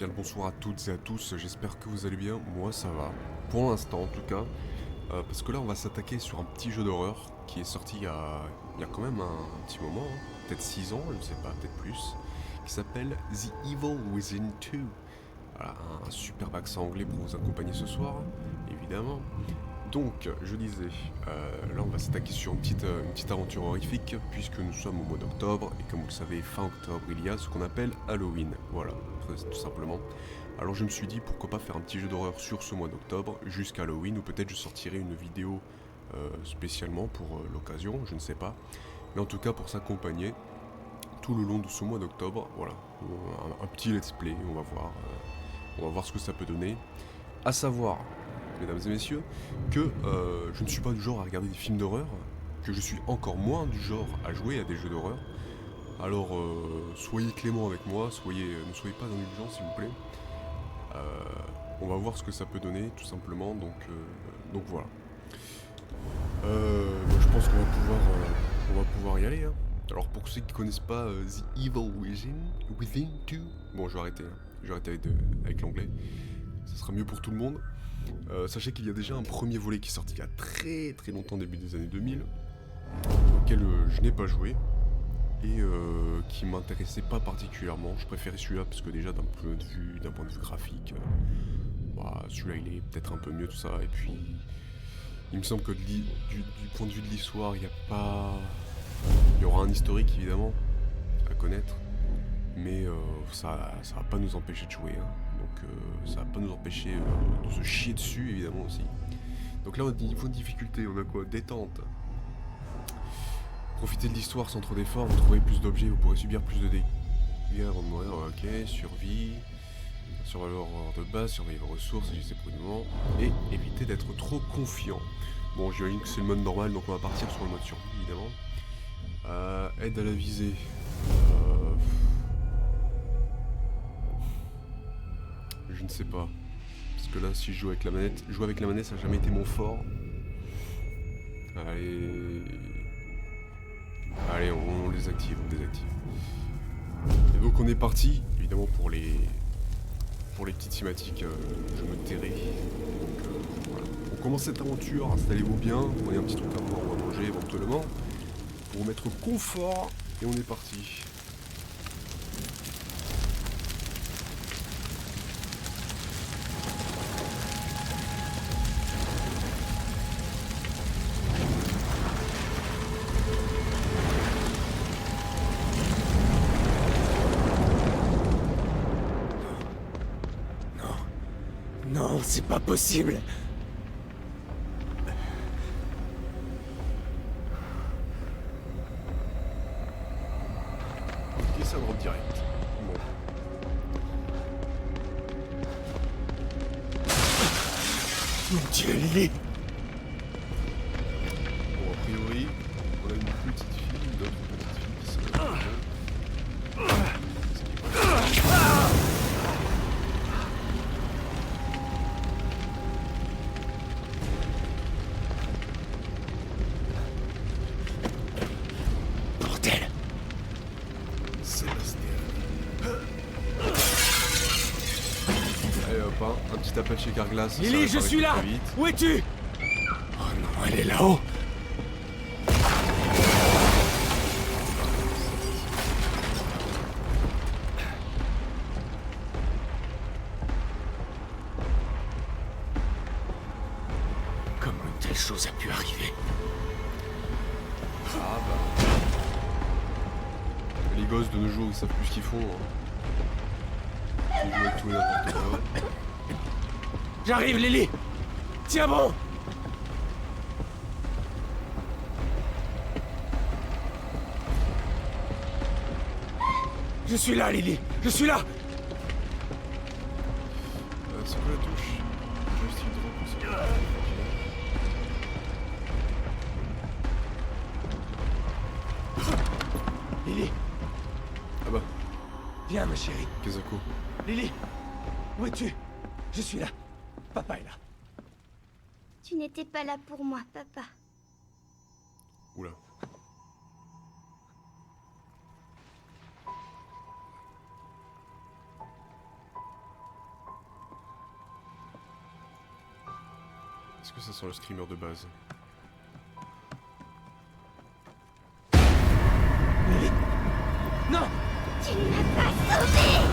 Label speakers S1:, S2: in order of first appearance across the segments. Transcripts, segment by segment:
S1: Bien le bonsoir à toutes et à tous, j'espère que vous allez bien, moi ça va, pour l'instant en tout cas, parce que là on va s'attaquer sur un petit jeu d'horreur qui est sorti il y a quand même un petit moment, hein, peut-être 6 ans, je ne sais pas, peut-être plus, qui s'appelle The Evil Within 2. Voilà, un superbe accent anglais pour vous accompagner ce soir, évidemment. Donc, je disais, là on va s'attaquer sur une petite aventure horrifique, puisque nous sommes au mois d'octobre, et comme vous le savez, fin octobre, il y a ce qu'on appelle Halloween. Voilà, tout simplement. Alors je me suis dit, pourquoi pas faire un petit jeu d'horreur sur ce mois d'octobre, jusqu'à Halloween, ou peut-être je sortirai une vidéo spécialement pour l'occasion, je ne sais pas. Mais en tout cas, pour s'accompagner, tout le long de ce mois d'octobre, voilà, un petit let's play, on va voir ce que ça peut donner. À savoir, mesdames et messieurs, que je ne suis pas du genre à regarder des films d'horreur, que je suis encore moins du genre à jouer à des jeux d'horreur. Alors soyez clément avec moi, ne soyez pas indulgents s'il vous plaît. Euh, on va voir ce que ça peut donner tout simplement, donc voilà. Je pense on va pouvoir y aller. Hein. Alors pour ceux qui connaissent pas The Evil Within 2, bon je vais arrêter, hein. Je vais arrêter avec l'anglais, ça sera mieux pour tout le monde. Sachez qu'il y a déjà un premier volet qui est sorti il y a très très longtemps, début des années 2000, auquel je n'ai pas joué et qui m'intéressait pas particulièrement. Je préférais celui-là parce que déjà d'un point de vue graphique, bah, celui-là il est peut-être un peu mieux tout ça. Et puis il me semble que du point de vue de l'histoire, il y aura un historique évidemment à connaître, mais ça va pas nous empêcher de jouer. Hein. Donc ça va pas nous empêcher de se chier dessus évidemment aussi. Donc là, au niveau de difficulté, on a quoi? Détente. Profitez de l'histoire sans trop d'efforts, vous trouverez plus d'objets, vous pourrez subir plus de dégâts avant de mourir. Ok, survie. Survivre de base, surveiller vos ressources, agissez prudemment. Et évitez d'être trop confiant. Bon, j'imagine que c'est le mode normal, donc on va partir sur le mode survie, évidemment. Aide à la visée. Je ne sais pas. Parce que là, si je joue avec la manette, jouer avec la manette, ça n'a jamais été mon fort. Allez, on les active, on les active. Et donc on est parti, évidemment pour les petites cinématiques, je me tairai. Donc voilà. On commence cette aventure, installez-vous bien, prenez un petit truc à boire ou à manger éventuellement, pour vous mettre confort, et on est parti.
S2: Non, c'est pas possible.
S1: Et ça drop direct. Bon.
S2: Mon Dieu, Lily.
S1: Bon, a priori, on a une petite fille, une autre petite fille qui se
S2: Bordel.
S1: Sébastien. Allez hop, hein, un petit appel chez Carglass.
S2: Lily, je suis là. Où es-tu? Oh non, elle est là-haut. Comment une telle chose a pu arriver?
S1: Ah bah. Les gosses de nos jours, ils savent plus ce qu'ils font. Hein. Ils jouent avec tout et n'importe quoi.
S2: J'arrive, Lily. Tiens bon. Je suis là, Lily. Je suis là.
S1: C'est quoi la touche? Joystick droit pour ça.
S2: Lily,
S1: Ah bah,
S2: viens, ma chérie.
S1: Kezako.
S2: Lily, où es-tu? Je suis là. Papa est là.
S3: Tu n'étais pas là pour moi, papa.
S1: Oula. Est-ce que ça sent le screamer de base?
S2: Lily. Non.
S3: Tu ne m'as pas sauvé.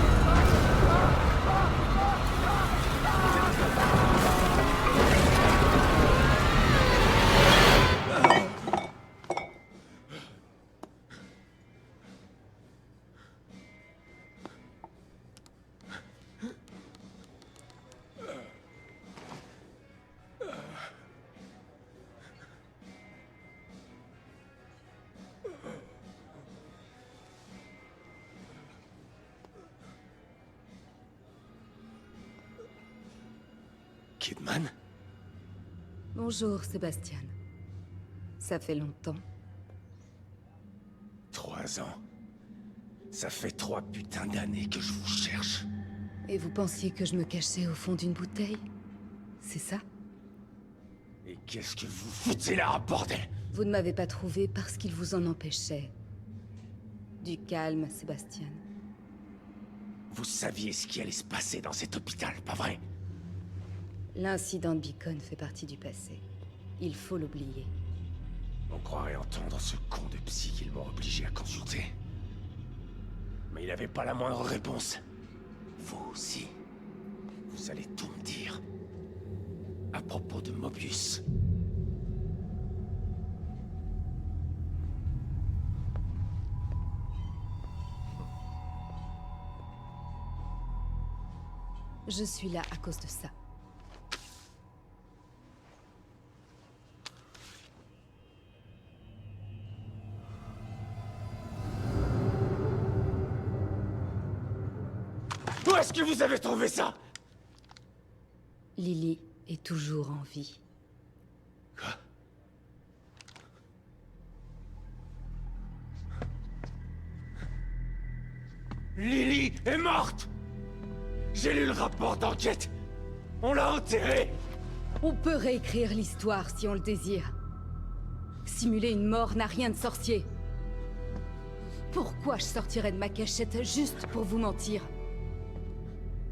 S2: Kidman?
S4: Bonjour, Sébastien. Ça fait longtemps.
S2: 3 ans. Ça fait 3 putains d'années que je vous cherche.
S4: Et vous pensiez que je me cachais au fond d'une bouteille? C'est ça?
S2: Et qu'est-ce que vous foutez là, bordel?
S4: Vous ne m'avez pas trouvé parce qu'il vous en empêchait. Du calme, Sébastien.
S2: Vous saviez ce qui allait se passer dans cet hôpital, pas vrai?
S4: L'incident de Beacon fait partie du passé. Il faut l'oublier.
S2: On croirait entendre ce con de psy qu'ils m'ont obligé à consulter. Mais il avait pas la moindre réponse. Vous aussi. Vous allez tout me dire. À propos de Mobius.
S4: Je suis là à cause de ça.
S2: Où est-ce que vous avez trouvé ça?
S4: Lily est toujours en vie.
S2: Quoi? Lily est morte! J'ai lu le rapport d'enquête! On l'a enterrée!
S4: On peut réécrire l'histoire si on le désire. Simuler une mort n'a rien de sorcier. Pourquoi je sortirais de ma cachette juste pour vous mentir?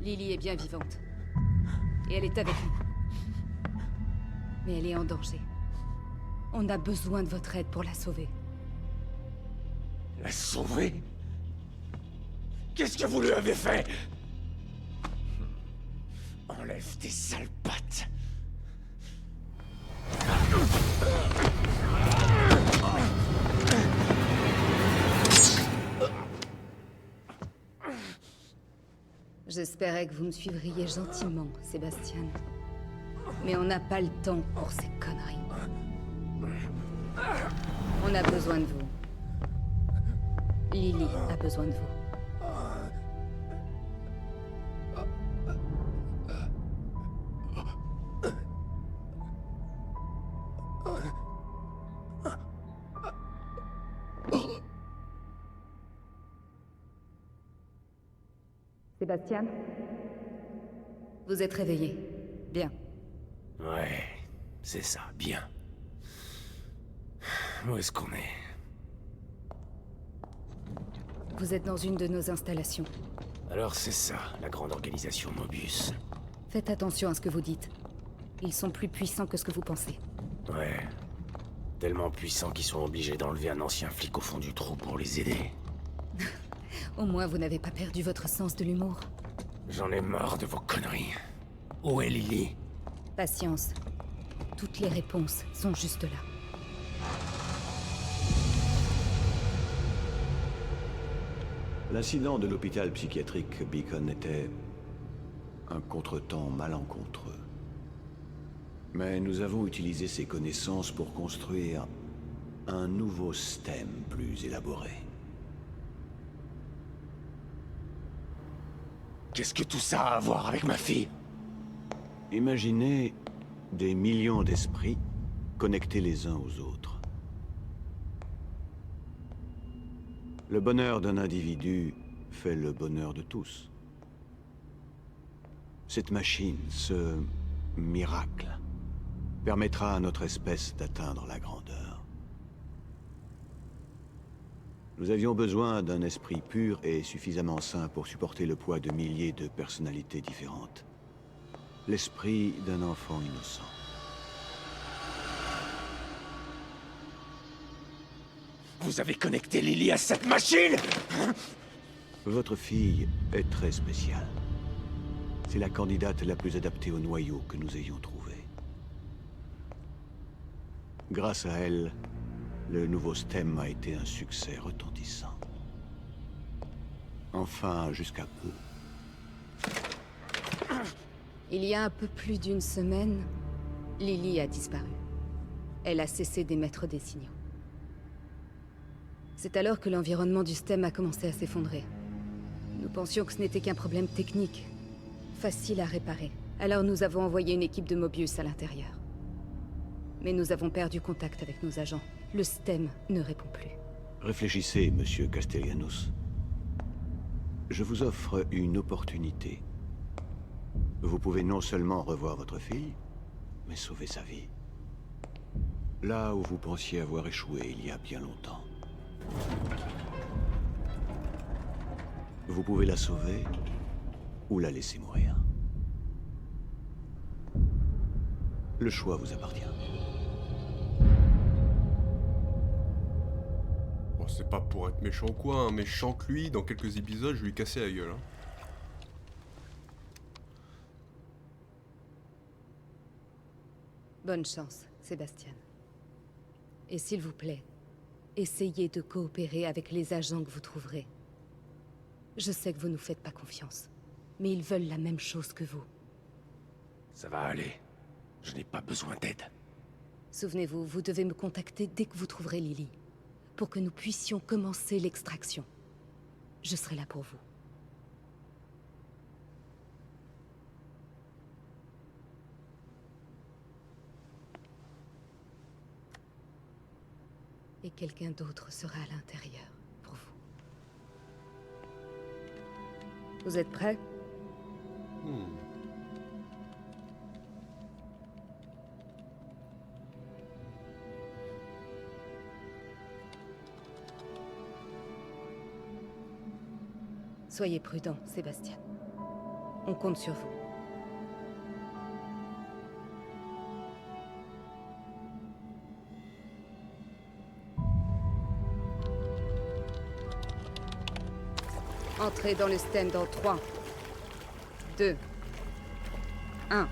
S4: Lily est bien vivante. Et elle est avec nous. Mais elle est en danger. On a besoin de votre aide pour la sauver.
S2: La sauver? Qu'est-ce que vous lui avez fait? Enlève tes sales pattes.
S4: J'espérais que vous me suivriez gentiment, Sébastien. Mais on n'a pas le temps pour ces conneries. On a besoin de vous. Lily a besoin de vous. Sébastien? Vous êtes réveillé. Bien.
S2: Ouais, c'est ça, bien. Où est-ce qu'on est?
S4: Vous êtes dans une de nos installations.
S2: Alors c'est ça, la grande organisation Mobius.
S4: Faites attention à ce que vous dites. Ils sont plus puissants que ce que vous pensez.
S2: Ouais. Tellement puissants qu'ils sont obligés d'enlever un ancien flic au fond du trou pour les aider.
S4: Au moins, vous n'avez pas perdu votre sens de l'humour.
S2: J'en ai marre de vos conneries. Où est Lily?
S4: Patience. Toutes les réponses sont juste là.
S5: L'incident de l'hôpital psychiatrique Beacon était un contretemps malencontreux. Mais nous avons utilisé ces connaissances pour construire un nouveau système plus élaboré.
S2: Qu'est-ce que tout ça a à voir avec ma fille?
S5: Imaginez des millions d'esprits connectés les uns aux autres. Le bonheur d'un individu fait le bonheur de tous. Cette machine, ce miracle, permettra à notre espèce d'atteindre la grandeur. Nous avions besoin d'un esprit pur et suffisamment sain pour supporter le poids de milliers de personnalités différentes. L'esprit d'un enfant innocent.
S2: Vous avez connecté Lily à cette machine?
S5: Votre fille est très spéciale. C'est la candidate la plus adaptée au noyau que nous ayons trouvé. Grâce à elle, le nouveau STEM a été un succès retentissant. Enfin, jusqu'à peu.
S4: Il y a un peu plus d'une semaine, Lily a disparu. Elle a cessé d'émettre des signaux. C'est alors que l'environnement du STEM a commencé à s'effondrer. Nous pensions que ce n'était qu'un problème technique, facile à réparer. Alors nous avons envoyé une équipe de Mobius à l'intérieur. Mais nous avons perdu contact avec nos agents. Le STEM ne répond plus.
S5: Réfléchissez, monsieur Castellanos. Je vous offre une opportunité. Vous pouvez non seulement revoir votre fille, mais sauver sa vie. Là où vous pensiez avoir échoué il y a bien longtemps. Vous pouvez la sauver ou la laisser mourir. Le choix vous appartient.
S1: Bon, c'est pas pour être méchant ou quoi, hein, mais je sens que lui, dans quelques épisodes, je vais lui casser la gueule. Hein.
S4: Bonne chance, Sébastien. Et s'il vous plaît, essayez de coopérer avec les agents que vous trouverez. Je sais que vous nous faites pas confiance, mais ils veulent la même chose que vous.
S2: Ça va aller. Je n'ai pas besoin d'aide.
S4: Souvenez-vous, vous devez me contacter dès que vous trouverez Lily, pour que nous puissions commencer l'extraction. Je serai là pour vous. Et quelqu'un d'autre sera à l'intérieur, pour vous. Vous êtes prêts? Soyez prudent, Sébastien. On compte sur vous. Entrez dans le STEM dans 3, 2, 1.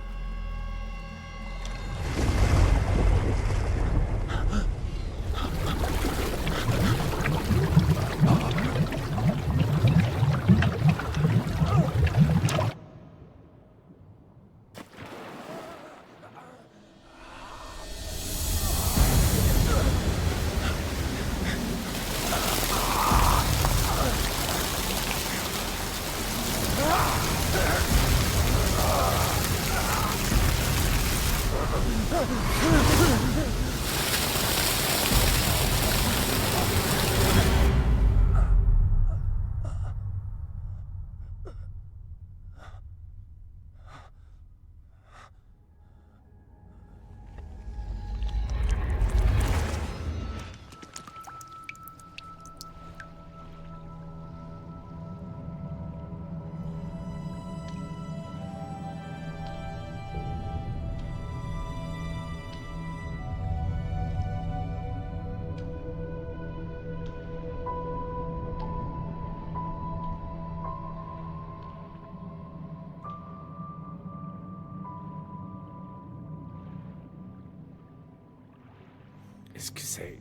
S2: Est-ce que c'est...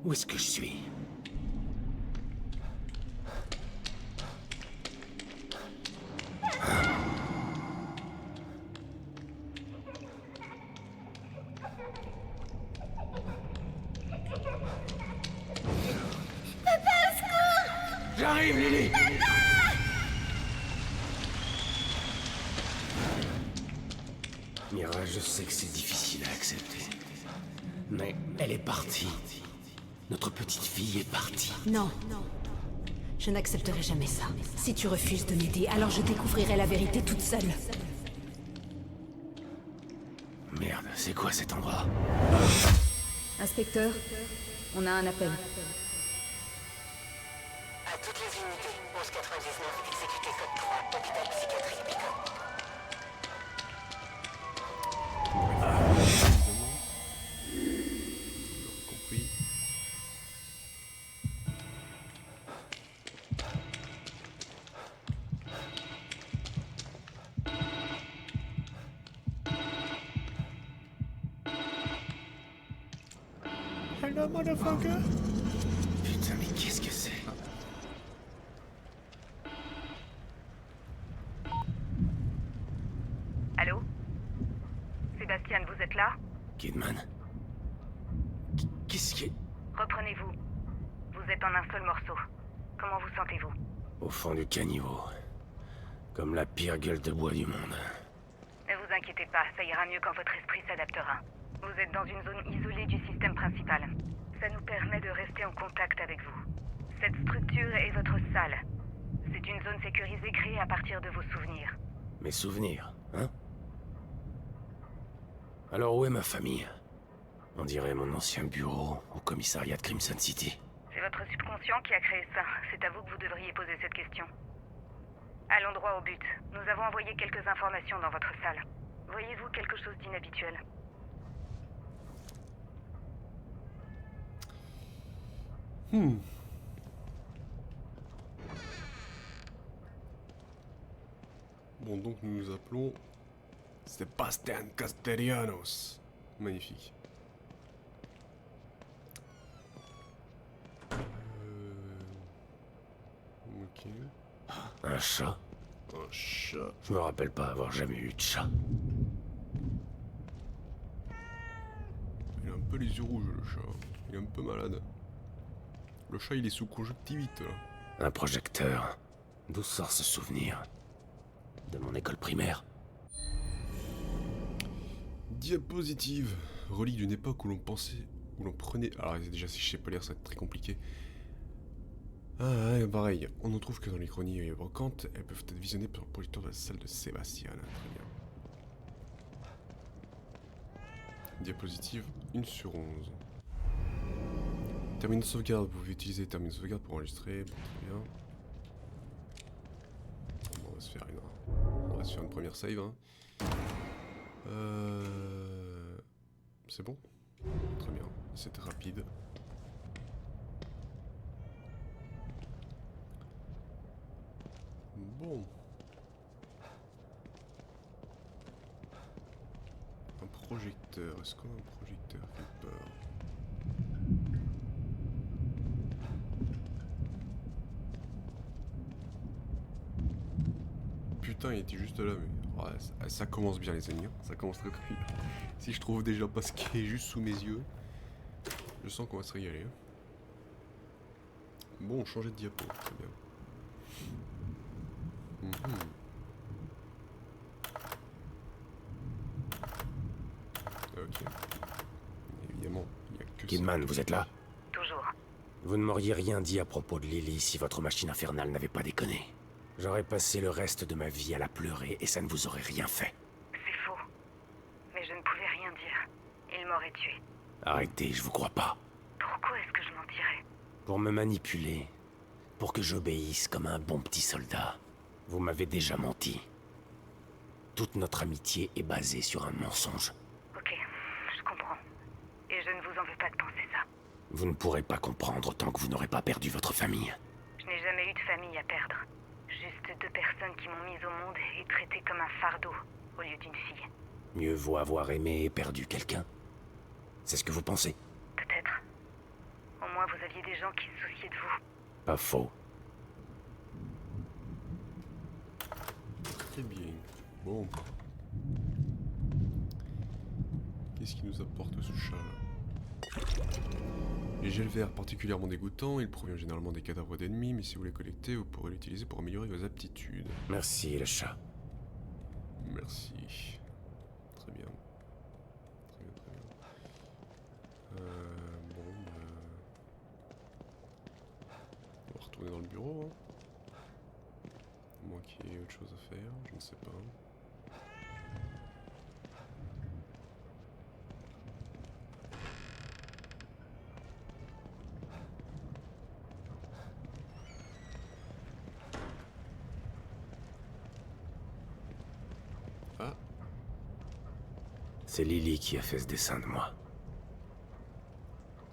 S2: Où est-ce que je suis? J'arrive, Lily! Mira, je sais que c'est difficile à accepter. Mais elle est partie. Notre petite fille est partie.
S6: Non. Je n'accepterai jamais ça. Si tu refuses de m'aider, alors je découvrirai la vérité toute seule.
S2: Merde, c'est quoi cet endroit?
S4: Inspecteur, on a un appel.
S7: À toutes les unités, 1199, exécuté code 3, hôpital psychiatrique Beacon.
S1: Compris. motherfucker, motherfucker.
S2: Putain, mais qu'est-ce que c'est?
S8: Allô? Sébastien, vous êtes là?
S2: Kidman? Qu'est-ce qui est...
S8: Reprenez-vous. Vous êtes en un seul morceau. Comment vous sentez-vous?
S2: Au fond du caniveau. Comme la pire gueule de bois du monde.
S8: Ne vous inquiétez pas, ça ira mieux quand votre esprit s'adaptera. Vous êtes dans une zone isolée du système principal. Ça nous permet de rester en contact avec vous. Cette structure est votre salle. C'est une zone sécurisée créée à partir de vos souvenirs.
S2: Mes souvenirs, hein? Alors où est ma famille? On dirait mon ancien bureau au commissariat de Crimson City.
S8: C'est votre subconscient qui a créé ça. C'est à vous que vous devriez poser cette question. Allons droit au but. Nous avons envoyé quelques informations dans votre salle. Voyez-vous quelque chose d'inhabituel?
S1: Bon, donc nous nous appelons Sebastian Castellanos. Magnifique. Ok.
S2: Un chat?
S1: Un chat.
S2: Je me rappelle pas avoir jamais eu de chat.
S1: Il a un peu les yeux rouges, le chat. Il est un peu malade. Le chat, il est sous conjonctivite, là.
S2: Un projecteur. D'où sort ce souvenir? De mon école primaire.
S1: Diapositive. Relique d'une époque où l'on pensait... Où l'on prenait... Alors déjà, si je sais pas lire, ça va être très compliqué. Ah ouais, pareil. On ne trouve que dans les chroniques évocantes. Elles peuvent être visionnées par le projecteur de la salle de Sébastien. Très bien. Diapositive 1/11. Terminal de sauvegarde. Vous pouvez utiliser terminal de sauvegarde pour enregistrer. Bon, très bien. Bon, on va se faire une première save. Hein. C'est bon? Très bien. C'était rapide. Bon. Un projecteur. Est-ce qu'on a un projecteur quelque part? Putain, il était juste là, mais... Ouais, ça commence bien, les amis. Hein. Ça commence très bien. Si je trouve déjà pas ce qui est juste sous mes yeux, je sens qu'on va se régaler. Hein. Bon, changer de diapo, très bien. Ok. Évidemment, il n'y a que
S2: Kidman, vous êtes là?
S8: Toujours.
S2: Vous ne m'auriez rien dit à propos de Lily si votre machine infernale n'avait pas déconné. J'aurais passé le reste de ma vie à la pleurer et ça ne vous aurait rien fait.
S8: C'est faux. Mais je ne pouvais rien dire. Il m'aurait tué.
S2: Arrêtez, je vous crois pas.
S8: Pourquoi est-ce que je mentirais?
S2: Pour me manipuler. Pour que j'obéisse comme un bon petit soldat. Vous m'avez déjà menti. Toute notre amitié est basée sur un mensonge.
S8: Ok, je comprends. Et je ne vous en veux pas de penser ça.
S2: Vous ne pourrez pas comprendre tant que vous n'aurez pas perdu votre famille.
S8: Je n'ai jamais eu de famille à perdre. Juste deux personnes qui m'ont mise au monde et traitée comme un fardeau, au lieu d'une fille.
S2: Mieux vaut avoir aimé et perdu quelqu'un. C'est ce que vous pensez?
S8: Peut-être. Au moins vous aviez des gens qui se souciaient de vous.
S2: Pas faux.
S1: Très bien. Bon. Qu'est-ce qui nous apporte ce chat là? Les gels verts particulièrement dégoûtants, il provient généralement des cadavres d'ennemis, mais si vous les collectez, vous pourrez l'utiliser pour améliorer vos aptitudes.
S2: Merci, le chat.
S1: Merci. Très bien. Très bien, très bien. Bon, on va retourner dans le bureau. Hein. À moins qu'il y ait autre chose à faire, je ne sais pas. Ah.
S2: C'est Lily qui a fait ce dessin de moi.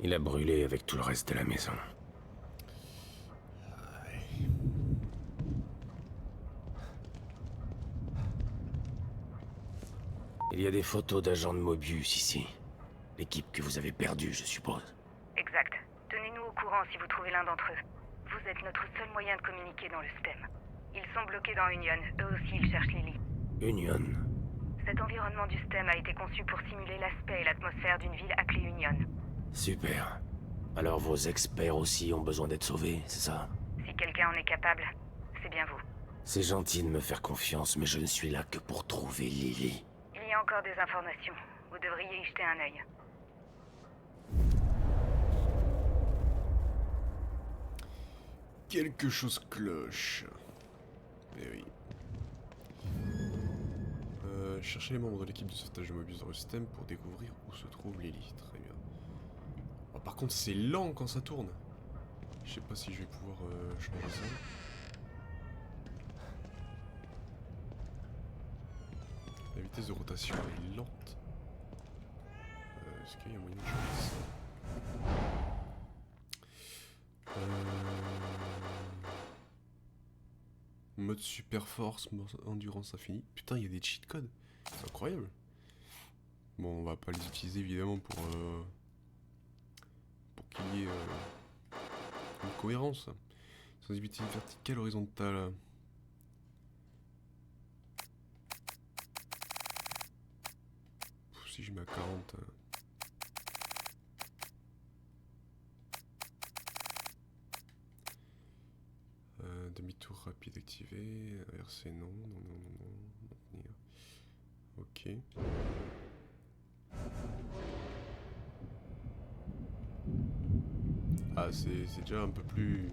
S2: Il a brûlé avec tout le reste de la maison. Il y a des photos d'agents de Mobius ici. L'équipe que vous avez perdue, je suppose.
S8: si vous trouvez l'un d'entre eux. Vous êtes notre seul moyen de communiquer dans le système. Ils sont bloqués dans Union. Eux aussi, ils cherchent Lily.
S2: Union.
S8: Cet environnement du système a été conçu pour simuler l'aspect et l'atmosphère d'une ville appelée Union.
S2: Super. Alors vos experts aussi ont besoin d'être sauvés, c'est ça?
S8: Si quelqu'un en est capable, c'est bien vous.
S2: C'est gentil de me faire confiance, mais je ne suis là que pour trouver Lily.
S8: Il y a encore des informations. Vous devriez y jeter un œil.
S1: Quelque chose cloche. Eh oui. Cherchez les membres de l'équipe de sauvetage de Mobius dans le système pour découvrir où se trouve Lily. Très bien. Oh, par contre, c'est lent quand ça tourne. Je sais pas si je vais pouvoir changer ça. La vitesse de rotation est lente. Est-ce qu'il y a moyen de changer ça? Mode super force, endurance infinie. Putain, il y a des cheat codes. C'est incroyable. Bon, on va pas les utiliser évidemment pour qu'il y ait une cohérence. Sensibilité verticale, horizontale. Si je mets à 40. Demi-tour rapide activé. RC non. Maintenir. Ok. Ah, c'est déjà un peu plus...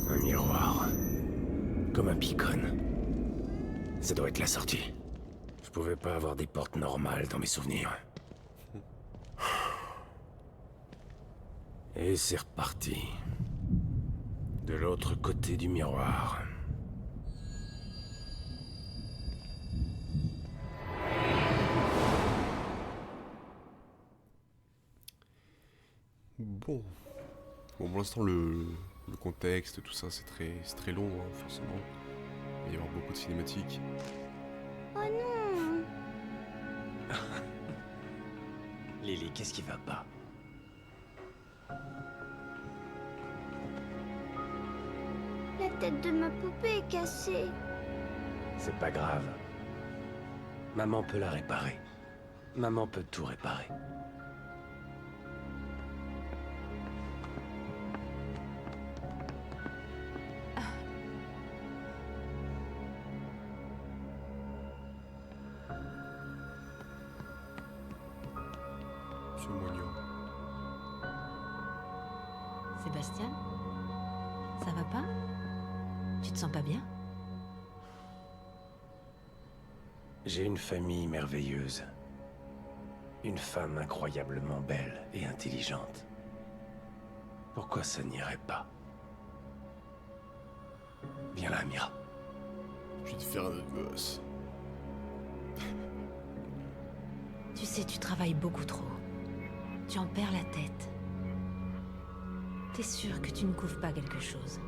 S2: Un miroir. Comme un beacon. Ça doit être la sortie. Je pouvais pas avoir des portes normales dans mes souvenirs. Et c'est reparti. De l'autre côté du miroir.
S1: Bon, pour l'instant le contexte, tout ça, c'est très long, hein, forcément. Il va y avoir beaucoup de cinématiques.
S3: Oh non!
S2: Lily, qu'est-ce qui va pas?
S3: La tête de ma poupée est cassée.
S2: C'est pas grave. Maman peut la réparer. Maman peut tout réparer.
S1: C'est moignon.
S6: Sébastien? Ça va pas? Tu te sens pas bien?
S2: J'ai une famille merveilleuse. Une femme incroyablement belle et intelligente. Pourquoi ça n'irait pas? Viens là, Mira.
S1: Je vais te faire un autre gosse.
S6: Tu sais, tu travailles beaucoup trop. Tu en perds la tête. T'es sûr que tu ne couvres pas quelque chose?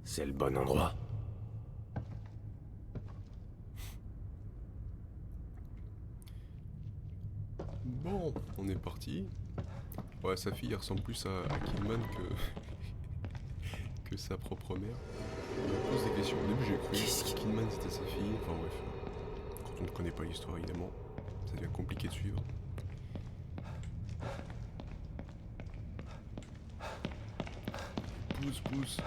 S2: C'est le bon endroit.
S1: Bon, on est parti. Ouais, sa fille elle ressemble plus à Kidman que sa propre mère. On me pose des questions. Au début, j'ai cru que Kidman c'était sa fille. Enfin bref, quand on ne connaît pas l'histoire, évidemment, ça devient compliqué de suivre. Pousse.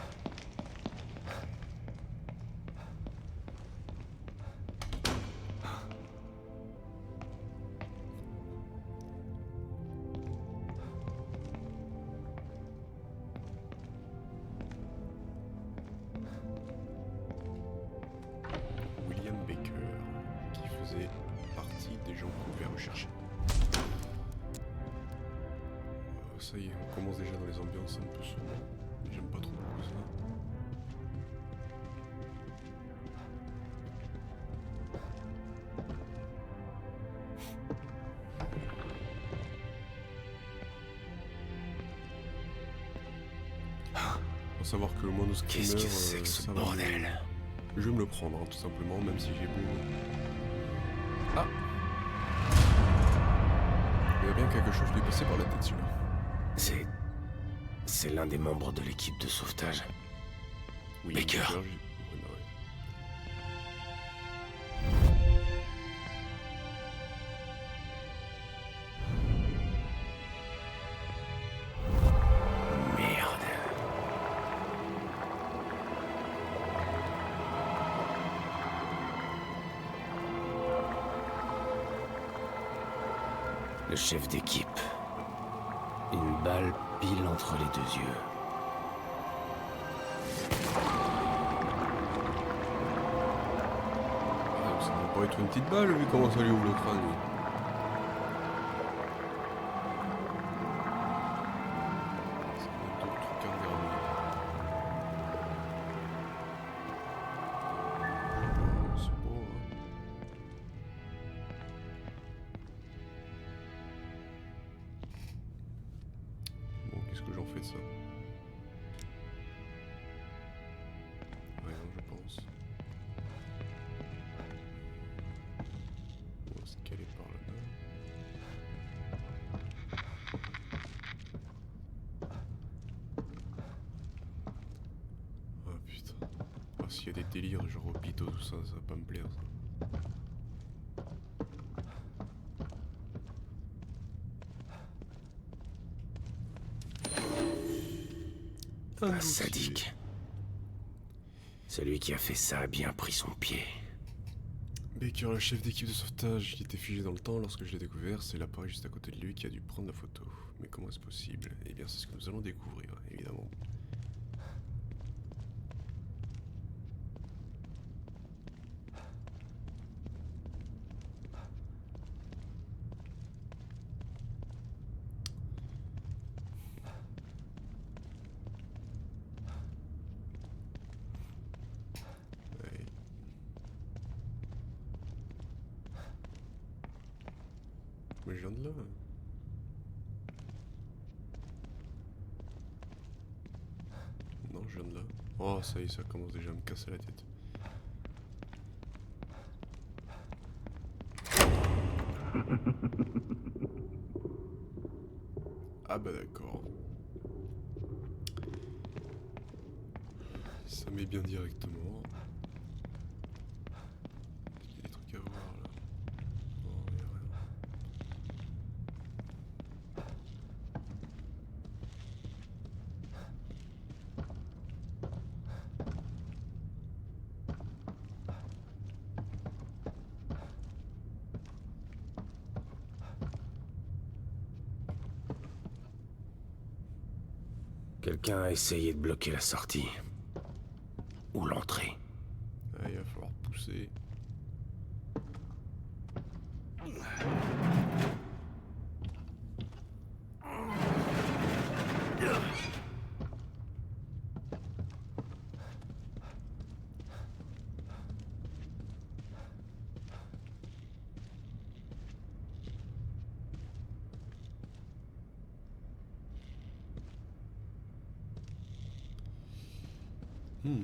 S1: William Baker, qui faisait partie des gens qu'on devait rechercher. ça y est, on commence déjà dans les ambiances un peu sombres. J'aime pas trop beaucoup ça. Faut savoir que le mono screamer,
S2: Qu'est-ce que c'est que ce
S1: ça va me-
S2: bordel?
S1: Je vais me le prendre, hein, tout simplement, même si j'ai beau... Ah! Il y a bien quelque chose qui lui est passé par la tête, celui-là.
S2: C'est l'un des membres de l'équipe de sauvetage.
S1: Oui,
S2: Baker.
S1: ouais, bah ouais.
S2: Merde. Le chef d'équipe. Une balle pile entre les deux yeux.
S1: Ah, ça va pas être une petite balle, vu comment ça lui ouvre le crâne, lui. Ça va être d'autres trucs à regarder. C'est beau, hein. Bon, qu'est-ce que j'en fais de ça? Rien, je pense. On va se caler par là-bas. Ah putain. Ah, s'il y a des délires genre hôpitaux, tout ça, ça va pas me plaire ça.
S2: Un sadique. Celui qui a fait ça a bien pris son pied.
S1: Baker, le chef d'équipe de sauvetage qui était figé dans le temps lorsque je l'ai découvert, c'est l'appareil juste à côté de lui qui a dû prendre la photo. Mais comment est-ce possible? Eh bien, c'est ce que nous allons découvrir, évidemment. Ouais. Mais je viens de là. Non, je viens de là. Oh, ça y est, ça commence déjà à me casser la tête. Ah bah d'accord. Ça met bien directement. Il y a des trucs à voir là. Non, il y a rien.
S2: Quelqu'un a essayé de bloquer la sortie. Ou l'entrée.
S1: Ah, il va falloir pousser. Hmm.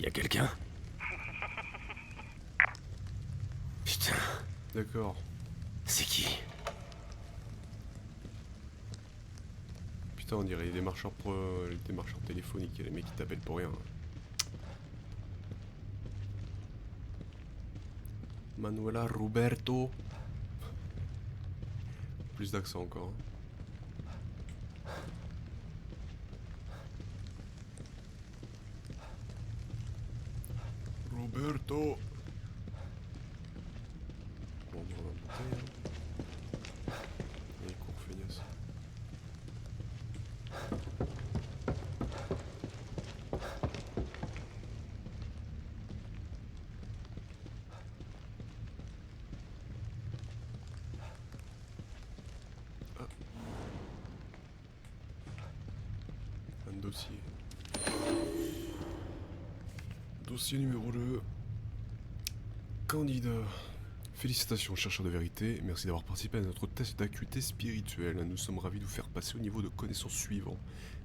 S2: Y a quelqu'un? Putain,
S1: D'accord.
S2: c'est qui?
S1: Putain, on dirait les démarcheurs, les démarcheurs téléphoniques, il y a les mecs qui t'appellent pour rien. Manuela Roberto. Plus d'accent encore. Roberto. Bon, hein. Allez, cours, feignasse. Un dossier. Dossier numéro 2. Candidat. Félicitations, chercheur de vérité. Merci d'avoir participé à notre test d'acuité spirituelle. Nous sommes ravis de vous faire passer au niveau de connaissance suivant.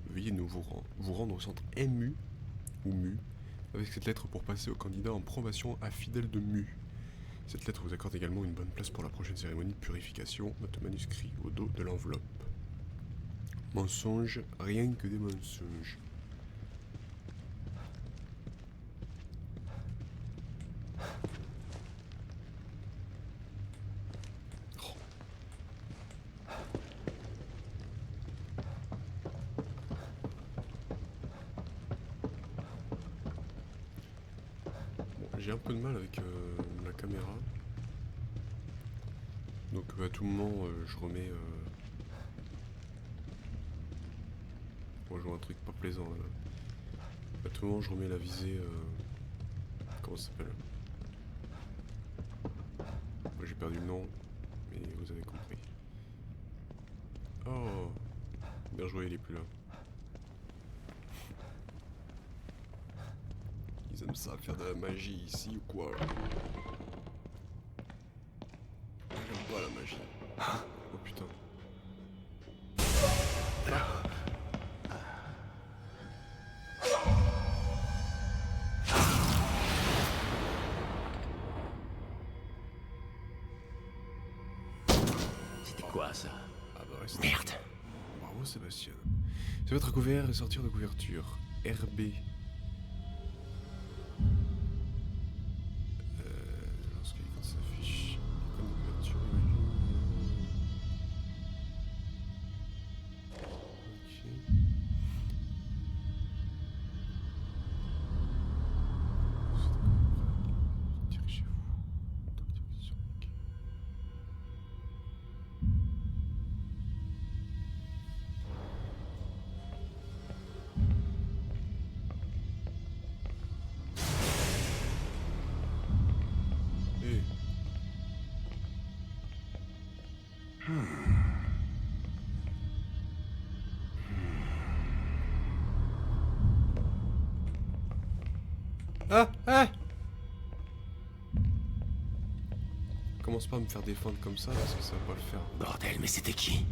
S1: Veuillez vous rendre au centre MU ou MU avec cette lettre pour passer au candidat en probation à fidèle de MU. Cette lettre vous accorde également une bonne place pour la prochaine cérémonie de purification. Notre manuscrit au dos de l'enveloppe. Mensonges, rien que des mensonges. J'ai un peu de mal avec la caméra. Donc à tout moment je remets... Bon, je vois un truc pas plaisant là. À tout moment je remets la visée... Comment ça s'appelle? Moi j'ai perdu le nom, mais vous avez compris. Oh, bien joué, il est plus là. Ils aiment ça, faire de la magie ici ou quoi? J'aime pas la magie. Oh putain.
S2: C'était quoi ça?
S1: Ah bah reste.
S2: Merde.
S1: Bravo Sébastien. Se mettre à couvert et sortir de couverture. RB. Lorsque l'icône s'affiche, l'icône de couverture, ok. Dirigez-vous. Direction, ok. Ah! Ah! Commence pas à me faire défendre comme ça parce que ça va pas le faire.
S2: Bordel, mais c'était qui?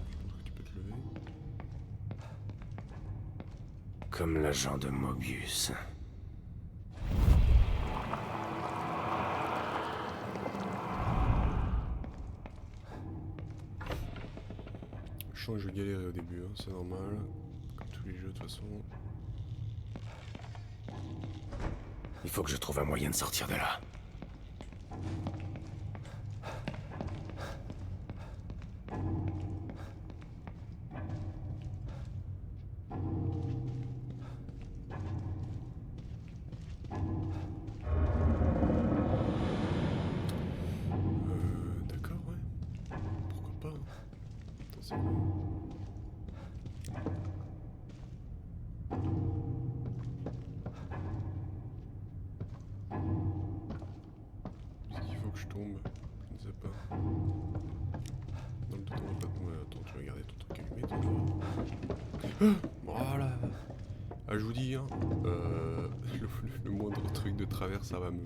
S1: Je pense que tu peux te lever.
S2: Comme l'agent de Mobius.
S1: Je sens que je vais galérer au début, hein, c'est normal. Comme tous les jeux de toute façon.
S2: Il faut que je trouve un moyen de sortir de là.
S1: D'accord, ouais. Pourquoi pas, hein. Attends, c'est quoi? Est-ce qu'il faut que je tombe? Je ne sais pas. Dans le temps, on va pas... Ouais, attends, tu vas garder ton truc allumé, toi. Voilà. Ah, je vous dis, hein, le moindre truc de travers, ça va me...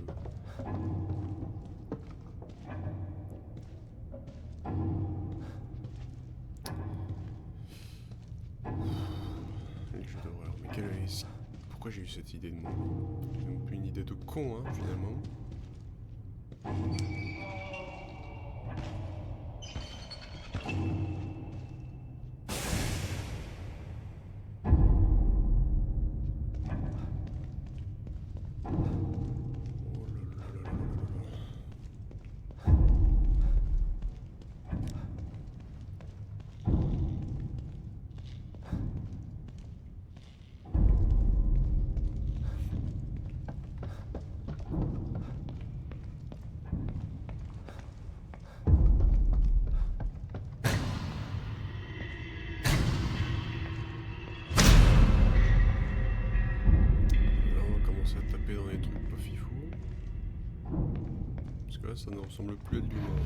S1: Les jeux d'horreur, mais quelle est... Pourquoi j'ai eu cette idée de moi? C'est un peu une idée de con, hein, finalement. Parce que là, ça ne ressemble plus à de l'humain.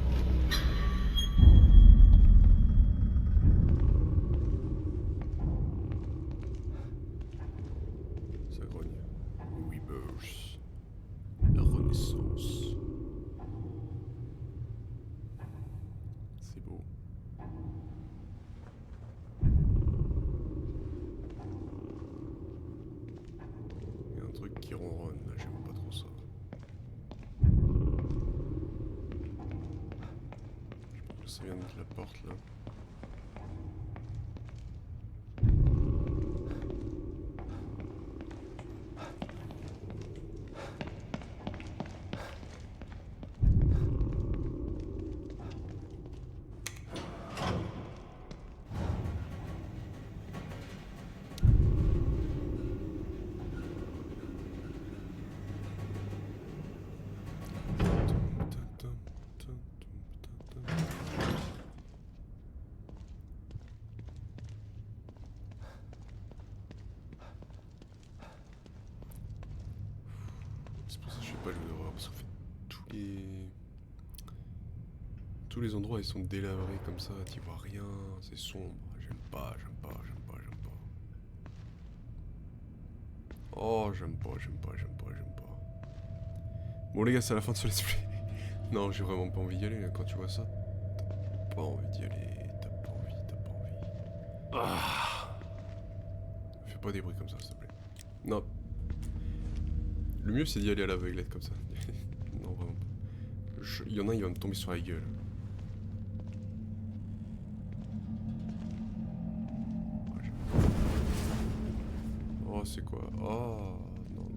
S1: Ça grogne. Rebirth. La renaissance. C'est beau. Il y a un truc qui ronronne, là, j'aime pas trop ça. Je pense que ça vient de la porte là. C'est pour ça que je fais pas le d'horreur, parce qu'en fait tous les endroits ils sont délabrés comme ça, t'y vois rien, c'est sombre, j'aime pas. Oh j'aime pas. Bon les gars, c'est la fin de ce let's play. Non, j'ai vraiment pas envie d'y aller, quand tu vois ça, t'as pas envie d'y aller, t'as pas envie. Ah. Fais pas des bruits comme ça, s'il te plaît. Non. Le mieux c'est d'y aller à l'aveuglette comme ça. Non vraiment pas. Il y en a, il va me tomber sur la gueule. Oh c'est quoi? Oh non.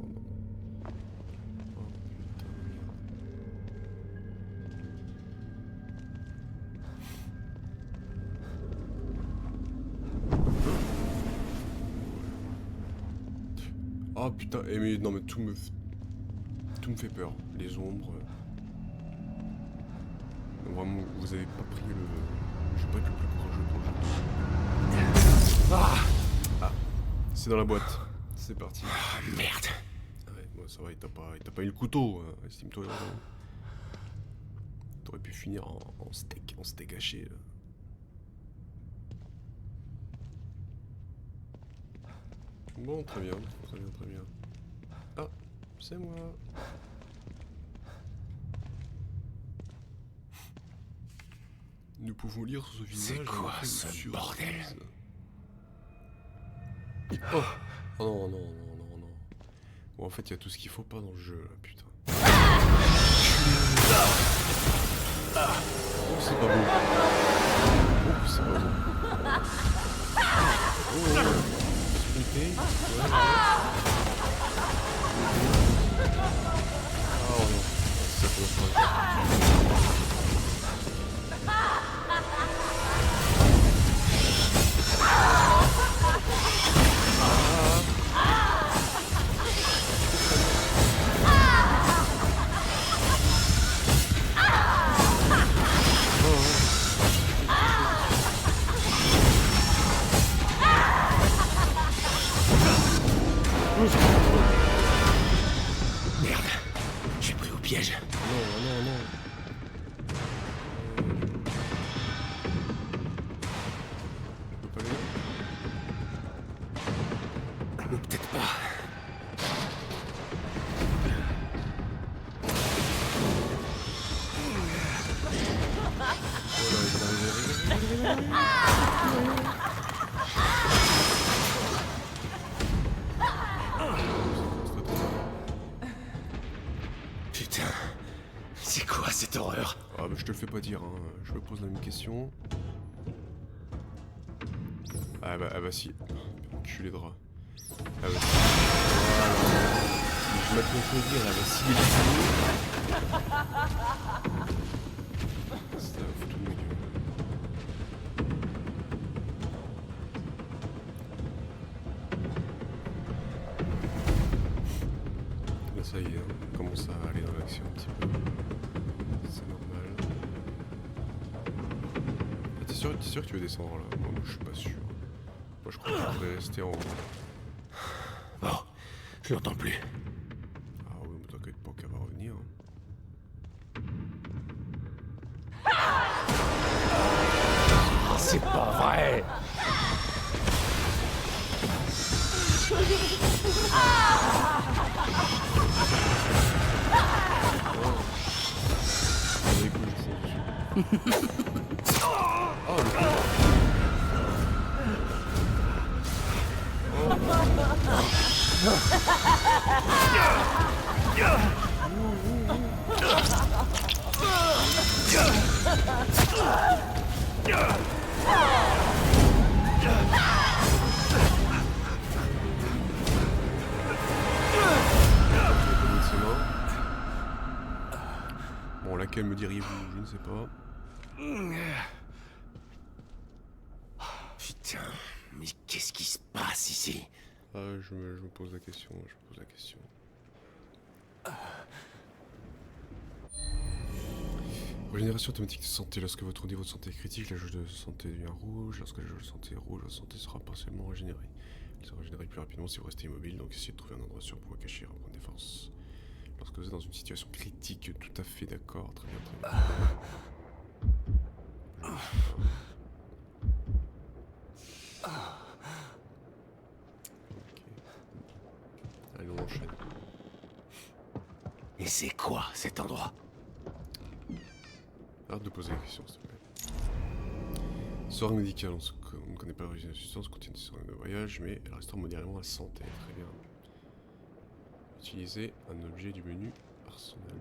S1: Oh putain merde. Oh putain, mais non mais tout me fait peur. Les ombres. Vraiment, vous avez pas pris le... Je vais pas être le plus courageux pour le jeu. Ah, c'est dans la boîte. C'est parti.
S2: Ah, merde.
S1: Ouais, bon, ça va, il t'a pas eu le couteau, estime-toi. T'aurais pu finir en steak haché. Là. Bon, très bien. Ah, c'est moi. Nous pouvons lire ce visage.
S2: C'est quoi ce bordel?
S1: Oh non. Bon, en fait, il y a tout ce qu'il faut pas dans le jeu, là, putain. Oh, c'est pas beau. Sprinter. Ouais. Oh non, ça commence pas.
S2: Merde, j'ai pris au piège.
S1: Non. On peut pas aller là?
S2: Ou peut-être pas. Putain, c'est quoi cette horreur?
S1: Ah bah je te le fais pas dire, hein. Je me pose la même question. Ah bah si. Enculé de rat. Ah bah si. Voilà. Je m'attends à dire, elle va si bien. C'est un foutu de ma gueule. Là ça y est, on commence à aller dans l'action un petit peu. C'est normal. Ah, t'es sûr que tu veux descendre là? Moi je suis pas sûr. Moi je crois que je voudrais rester en haut.
S2: Bon, je l'entends plus.
S1: Ah oui, mais t'inquiète pas qu'elle va revenir.
S2: C'est pas vrai!
S1: Allez, écoute, je fonce dessus. Oh, le pauvre. Bon, laquelle me diriez-vous? Je ne sais pas.
S2: Putain, mais qu'est-ce qui se passe ici?
S1: Je me pose la question, je me pose la question. Régénération automatique de santé. Lorsque votre niveau de santé est critique, la jauge de santé devient rouge. Lorsque la jauge de santé est rouge, votre santé sera partiellement régénérée. Elle sera régénérée plus rapidement si vous restez immobile, donc essayez de trouver un endroit sûr pour vous cacher et reprendre des forces. Lorsque vous êtes dans une situation critique, tout à fait d'accord, très bien, très bien. Ok. Allez, on enchaîne.
S2: Et c'est quoi cet endroit?
S1: Arrête de poser la question, s'il te plaît. Seringue médicale, on ne connaît pas l'origine de la substance, contient des seringues de voyage, mais elle restaure modérément la santé. Très bien. Utiliser un objet du menu arsenal.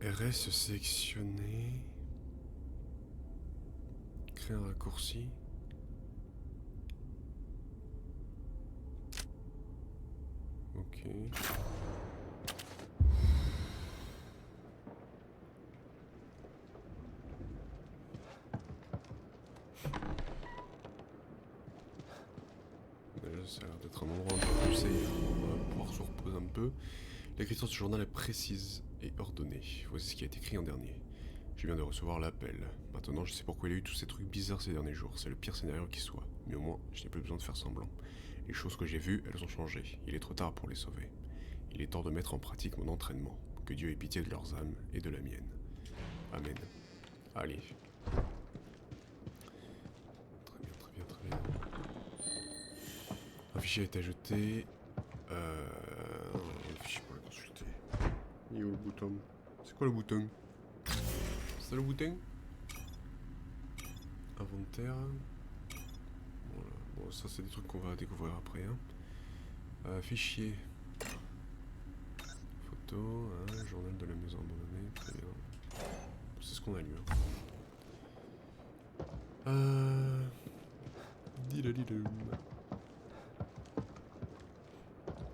S1: RS sélectionné. Créer un raccourci. Ok. Déjà, ça a l'air d'être un endroit un peu plus safe. On va pouvoir se reposer un peu. L'écriture du journal est précise et ordonnée. Voici ce qui a été écrit en dernier. Je viens de recevoir l'appel. Maintenant, je sais pourquoi il y a eu tous ces trucs bizarres ces derniers jours. C'est le pire scénario qui soit. Mais au moins, je n'ai plus besoin de faire semblant. Les choses que j'ai vues, elles ont changé. Il est trop tard pour les sauver. Il est temps de mettre en pratique mon entraînement. Que Dieu ait pitié de leurs âmes et de la mienne. Amen. Allez. Très bien, très bien, très bien. Un fichier a été ajouté. Un fichier pour le consulter. Il est où le bouton? C'est quoi le bouton? C'est le bouton? Inventaire. Voilà. Bon, ça c'est des trucs qu'on va découvrir après. Hein. Fichier. Photo. Hein, journal de la maison abandonnée. Très bien. C'est ce qu'on a lu. Hein. Didalidum.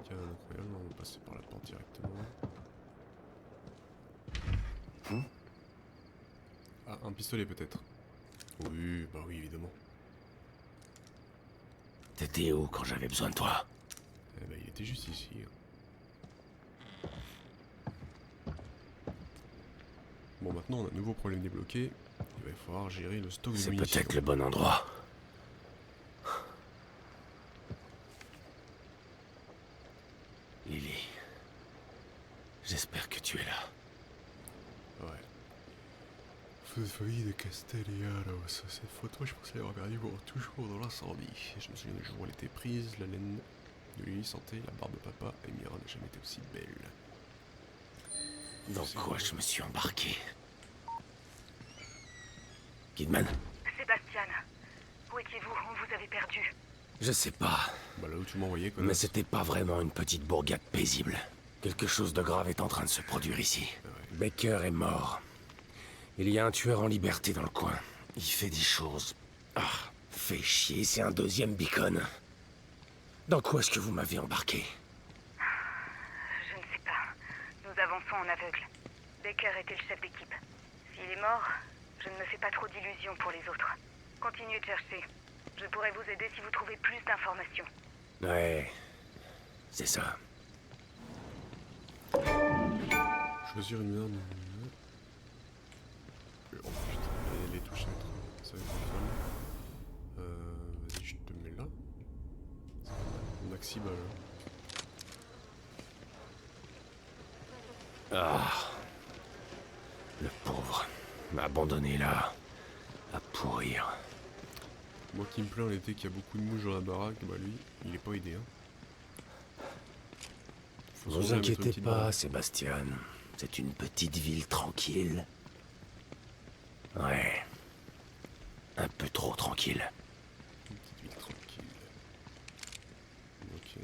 S1: Tiens, incroyable, on va passer par la porte directement. Ah, un pistolet peut-être. Oui, bah oui, évidemment.
S2: T'étais où quand j'avais besoin de toi?
S1: Eh ben, il était juste ici. Bon, maintenant, on a un nouveau problème débloqué. Il va falloir gérer le stock de
S2: C'est
S1: munitions.
S2: peut-être le bon endroit. Lily. J'espère que tu es là.
S1: Ouais. Feu de famille de Castelliano. Cette photo, je pensais l'avoir perdue pour toujours dans l'incendie. Je me souviens du jour où elle était prise, la laine de Lily sentait, la barbe de papa, et Mira n'a jamais été aussi belle.
S2: Dans quoi je me suis embarqué? Kidman?
S8: Sébastien, où étiez-vous? On vous avait perdu.
S2: Je sais pas,
S1: Bah là où tu m'as envoyé,
S2: mais c'était pas vraiment une petite bourgade paisible. Quelque chose de grave est en train de se produire ici.
S1: Ouais.
S2: Baker est mort. Il y a un tueur en liberté dans le coin. Il fait des choses... Ah, fait chier, c'est un deuxième beacon. Dans quoi est-ce que vous m'avez embarqué?
S8: Je ne sais pas. Nous avançons en aveugle. Baker était le chef d'équipe. S'il est mort, je ne me fais pas trop d'illusions pour les autres. Continuez de chercher. Je pourrais vous aider si vous trouvez plus d'informations.
S2: Ouais, c'est ça.
S1: Choisir une merde. Oh putain, les touches, ça va être fun. Vas-y, je te mets là. Maxi balle.
S2: Ah, Le pauvre. Abandonné là. À pourrir.
S1: Moi qui me plains l'été qu'il y a beaucoup de mouches dans la baraque, bah lui, il est pas aidé. Hein. Faut
S2: Ne vous
S1: songer à mettre une
S2: inquiétez
S1: petite
S2: pas,
S1: baraque.
S2: Sébastien. C'est une petite ville tranquille. Ouais. Un peu trop tranquille.
S1: Une petite ville tranquille. Ok.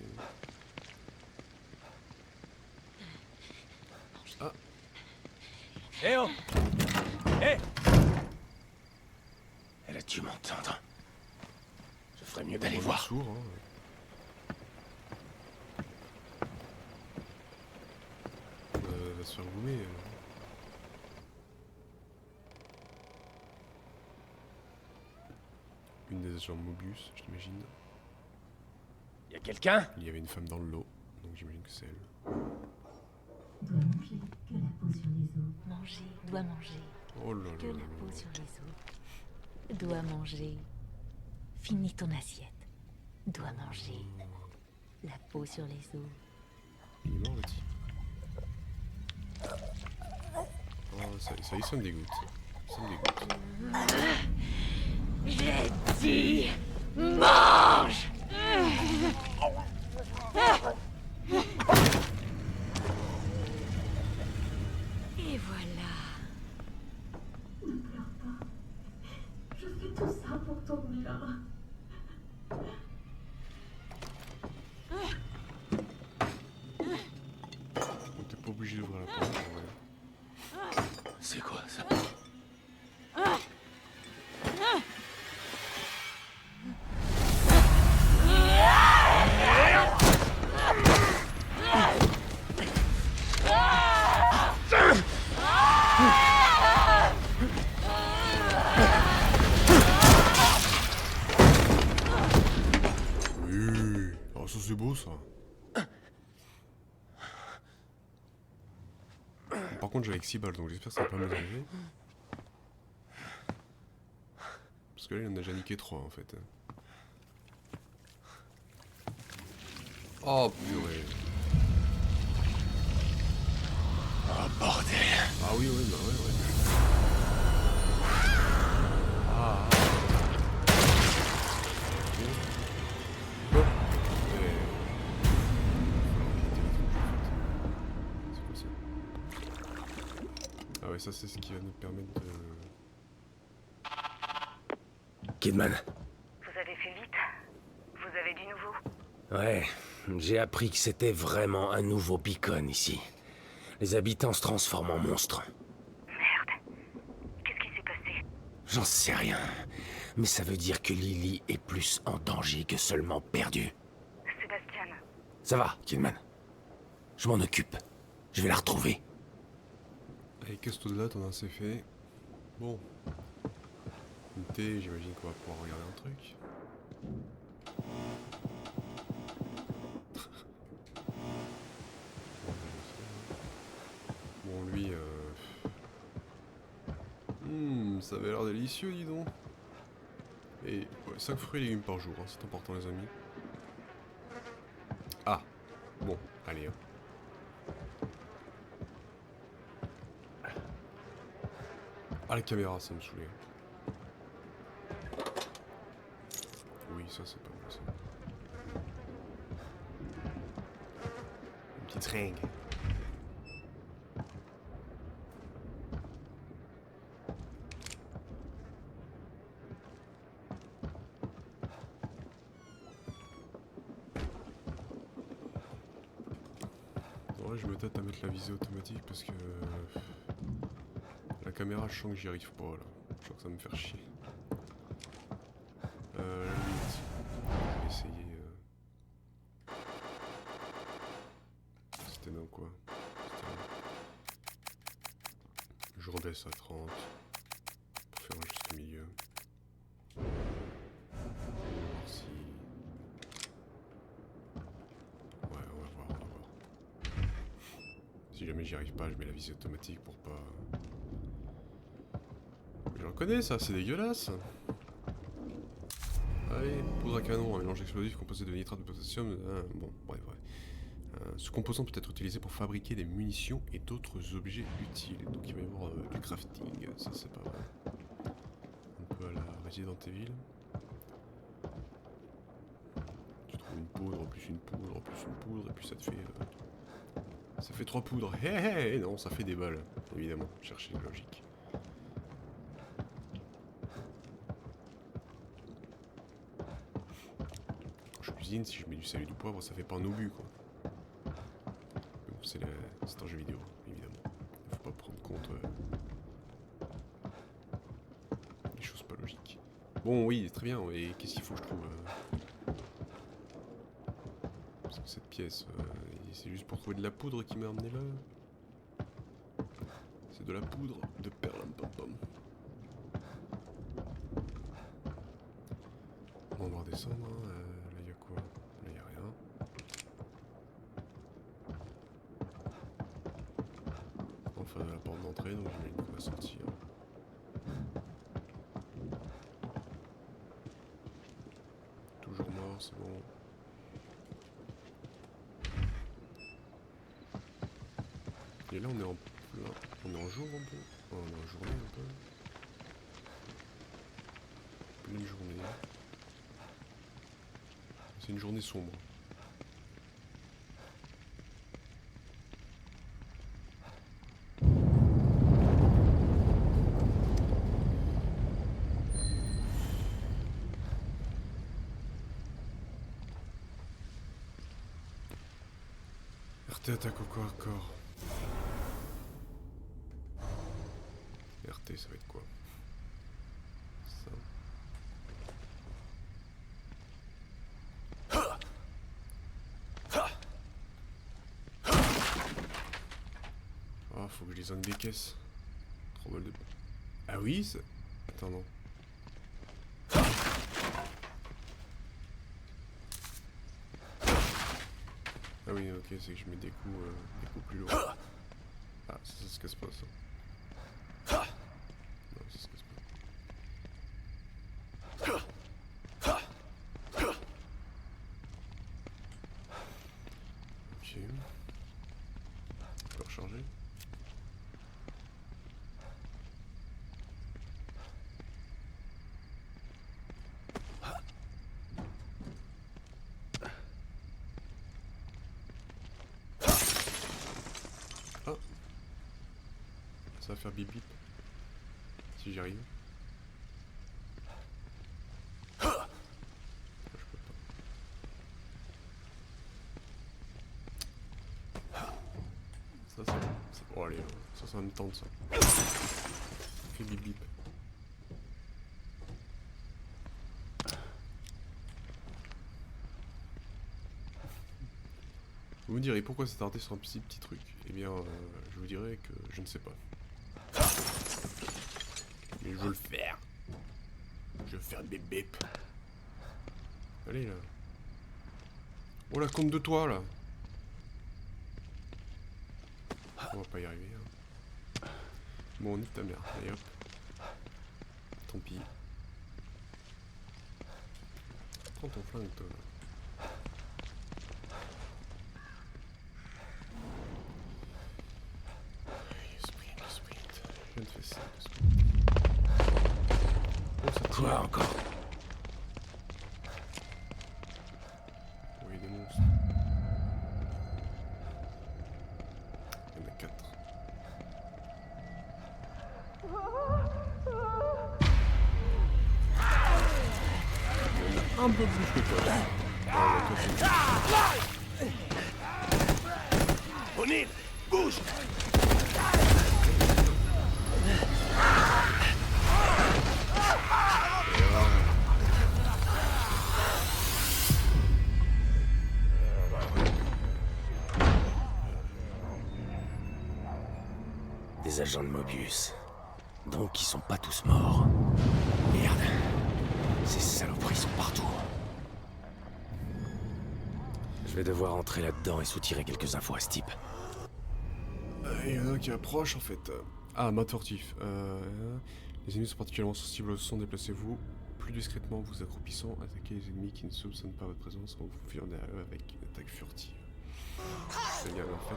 S1: Ah,
S2: Eh oh. Eh. Elle a dû m'entendre. Je ferais mieux d'aller
S1: on est
S2: voir.
S1: sourd, hein. Va se faire goumer. Une des agents de Mobius, j'imagine.
S2: Y a quelqu'un?
S1: Il y avait une femme dans le lot, donc j'imagine que c'est elle.
S9: Doit manger que la peau sur les os. Manger, doit manger
S1: Oh là
S9: que
S1: là
S9: la
S1: là
S9: peau
S1: là.
S9: sur les os. Doit manger. Finis ton assiette. Doit manger la peau sur les os.
S1: Il est mort le type. Oh, ça y est, ça me dégoûte. Ça me dégoûte.
S9: J'ai dit mange. Et voilà.
S10: Ne pleure pas. Je fais tout ça pour ton bien.
S1: On t'es pas obligé d'ouvrir la porte. Ouais.
S2: C'est quoi ça?
S1: Oui. Oh, ça c'est beau ça. Par contre j'avais que 6 balles donc j'espère que ça va pas m'énerver. Parce que là il en a déjà niqué 3 en fait. Oh purée.
S2: Oh bordel.
S1: Ah oui oui bah ouais. Ah. C'est quoi ça? Ah ouais, ça c'est ce qui va nous permettre de...
S2: Kidman.
S8: Vous avez fait vite? Vous avez du nouveau?
S2: Ouais, j'ai appris que c'était vraiment un nouveau beacon ici. Les habitants se transforment en monstres.
S8: Merde. Qu'est-ce qui s'est passé?
S2: J'en sais rien. Mais ça veut dire que Lily est plus en danger que seulement perdue.
S8: Sébastien,
S2: Ça va, Kidman. Je m'en occupe. Je vais la retrouver.
S1: Avec qu'est-ce de là, t'en as assez fait. Bon. Une thé, j'imagine qu'on va pouvoir regarder un truc. Bon, lui, ça avait l'air délicieux, dis donc. Et ouais, 5 fruits et légumes par jour, hein, c'est important les amis. Ah, bon, allez. Hein. Ah, la caméra, ça me saoulait. Oui, ça c'est pas bon ça. Une petite ringue. Ouais, je me tâte à mettre la visée automatique parce que la caméra, je sens que j'y arrive pas là. Je sens que ça va me faire chier. La limite, je vais essayer. C'était dans quoi? Je rebaisse à 30 pour faire un juste milieu. On va voir si. Ouais, on va voir. Si jamais j'y arrive pas, je mets la visée automatique pour pas. Je reconnais ça, c'est dégueulasse. Allez, poudre à canon, un mélange explosif composé de nitrate de potassium. Bon, bref. Ce composant peut être utilisé pour fabriquer des munitions et d'autres objets utiles. Donc il va y avoir du crafting, ça c'est pas mal. Un peu à la Resident Evil. Tu trouves une poudre, plus une poudre, plus une poudre, et puis ça te fait... ça fait 3 poudres. Hé hé hé, non, ça fait des balles, évidemment. Cherchez la logique. Quand je cuisine, si je mets du sel et du poivre, ça fait pas un obus, quoi. Mais bon, c'est un jeu vidéo, évidemment. Il faut pas prendre compte des choses pas logiques. Bon, oui, très bien. Et qu'est-ce qu'il faut que je trouve Parce que cette pièce, c'est juste pour trouver de la poudre qui m'a amené là. C'est de la poudre de perlimpinpin. On va redescendre. Hein. Là, il y a quoi? Là, il n'y a rien. Enfin, la porte d'entrée, donc j'imagine qu'on va sortir. Toujours mort, c'est bon. Et là, on est en plein. On est en jour un peu. Oh, on est en journée un peu. Pleine journée. C'est une journée sombre. RT attaque au corps à corps. RT, ça va être quoi? Ça. Ah, faut que je désingue des caisses. Trop mal de... Ah oui, ça... Attends, non. Ah oui, ok, c'est que je mets des coups plus lourds. Ah, ça se casse pas, ça. Non, ça se casse pas. Ok. Je peux recharger. Ah. Ça va faire bip bip. Si j'y arrive. Je peux pas. Ça, oh allez, ça va me tendre ça. Ça fait bip bip. Vous me direz pourquoi s'attarder sur un petit truc? Eh bien, je vous dirai que je ne sais pas. Mais je veux le faire. Je veux faire bip bip. Allez là. Oh la compte de toi là. On va pas y arriver. Hein. Bon, nique ta mère. Allez hop. Tant pis. Prends ton flingue toi. Je viens de faire ça. Oh, ça tire.
S2: Quoi encore?
S1: Oui, des monstres. Il y en a 4. Il y en a un peu plus que toi. Ah, ouais, toi,
S2: O'Neill, bouge! Des agents de Mobius. Donc ils sont pas tous morts. Merde. Ces saloperies sont partout. Je vais devoir entrer là-dedans et soutirer quelques infos à ce type.
S1: Il y en a un qui approche en fait. Ah, mode furtif. Les ennemis sont particulièrement sensibles au son, déplacez-vous plus discrètement, vous accroupissant, attaquez les ennemis qui ne soupçonnent pas votre présence en vous fiant à eux avec une attaque furtive. il y avait en fait...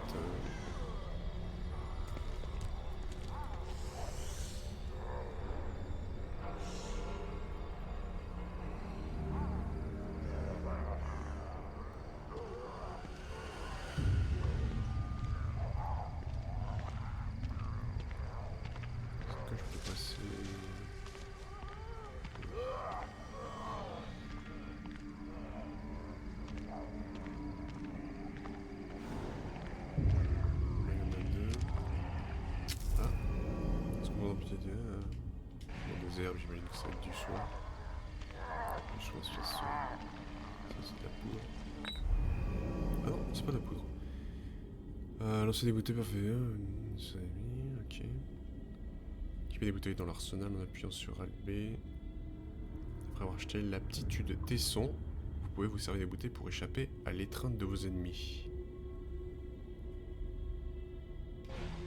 S1: Est-ce que je peux passer... Dans des herbes, j'imagine que ça va être du soin. Du soin, ça c'est de la poudre. Ah non, c'est pas de la poudre. Lancer des bouteilles parfait. Ça a mis, ok. Équiper des bouteilles dans l'arsenal en appuyant sur AB. Après avoir acheté l'aptitude Tesson, vous pouvez vous servir des bouteilles pour échapper à l'étreinte de vos ennemis.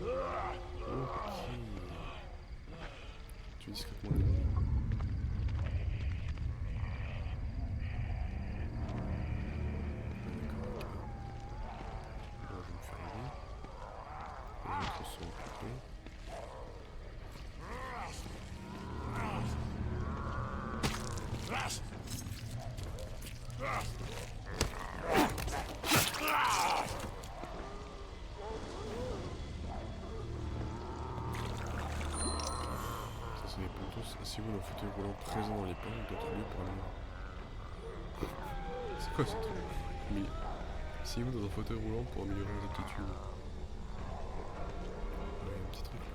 S1: Ok. Tu es discrètement l'ennemi. D'accord. Bon, je vais me faire aider. Les autres sont occupés. Les potos, asseyez-vous dans le fauteuil roulant présent dans les plans d'autres lieux pour améliorer. C'est quoi ce truc? Mais asseyez-vous dans un fauteuil roulant pour améliorer vos aptitudes. Il y a un petit truc là.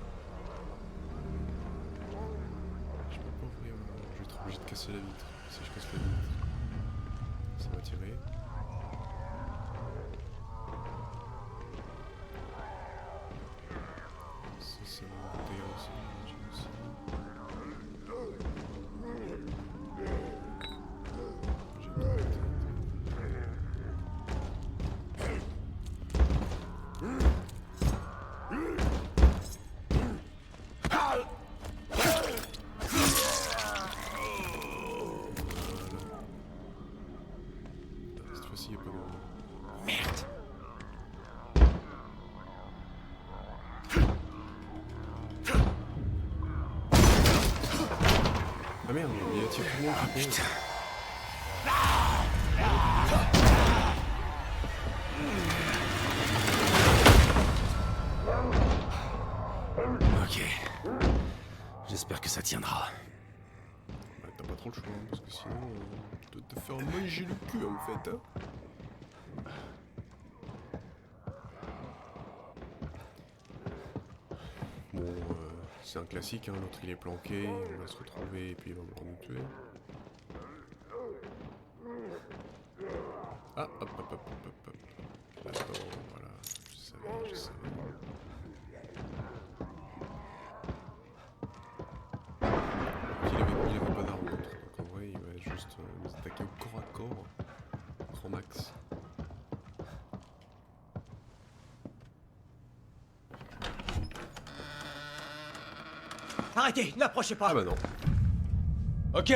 S1: Je peux pas ouvrir. Je vais être obligé de casser la vitre. Si je casse la vitre, ça va tirer. Ça, c'est mon bouteille aussi. Cette fois-ci, il n'y a pas de... Merde! Ah merde, il y a tiré tout le monde.
S2: Ah putain! Ok. J'espère que ça tiendra.
S1: Bah, t'as pas trop le choix, hein, parce que sinon, tu dois te faire manger le cul en fait, hein. Bon, c'est un classique, hein, l'autre il est planqué, on va se retrouver et puis il va vouloir nous tuer. Ah, hop, hop, hop, hop, hop, hop. Là-dedans, voilà, je savais. Il avait pas d'arme l'autre, donc en vrai il va juste nous attaquer au corps à corps, grand max.
S2: Arrêtez, n'approchez pas!
S1: Ah bah non.
S2: Ok,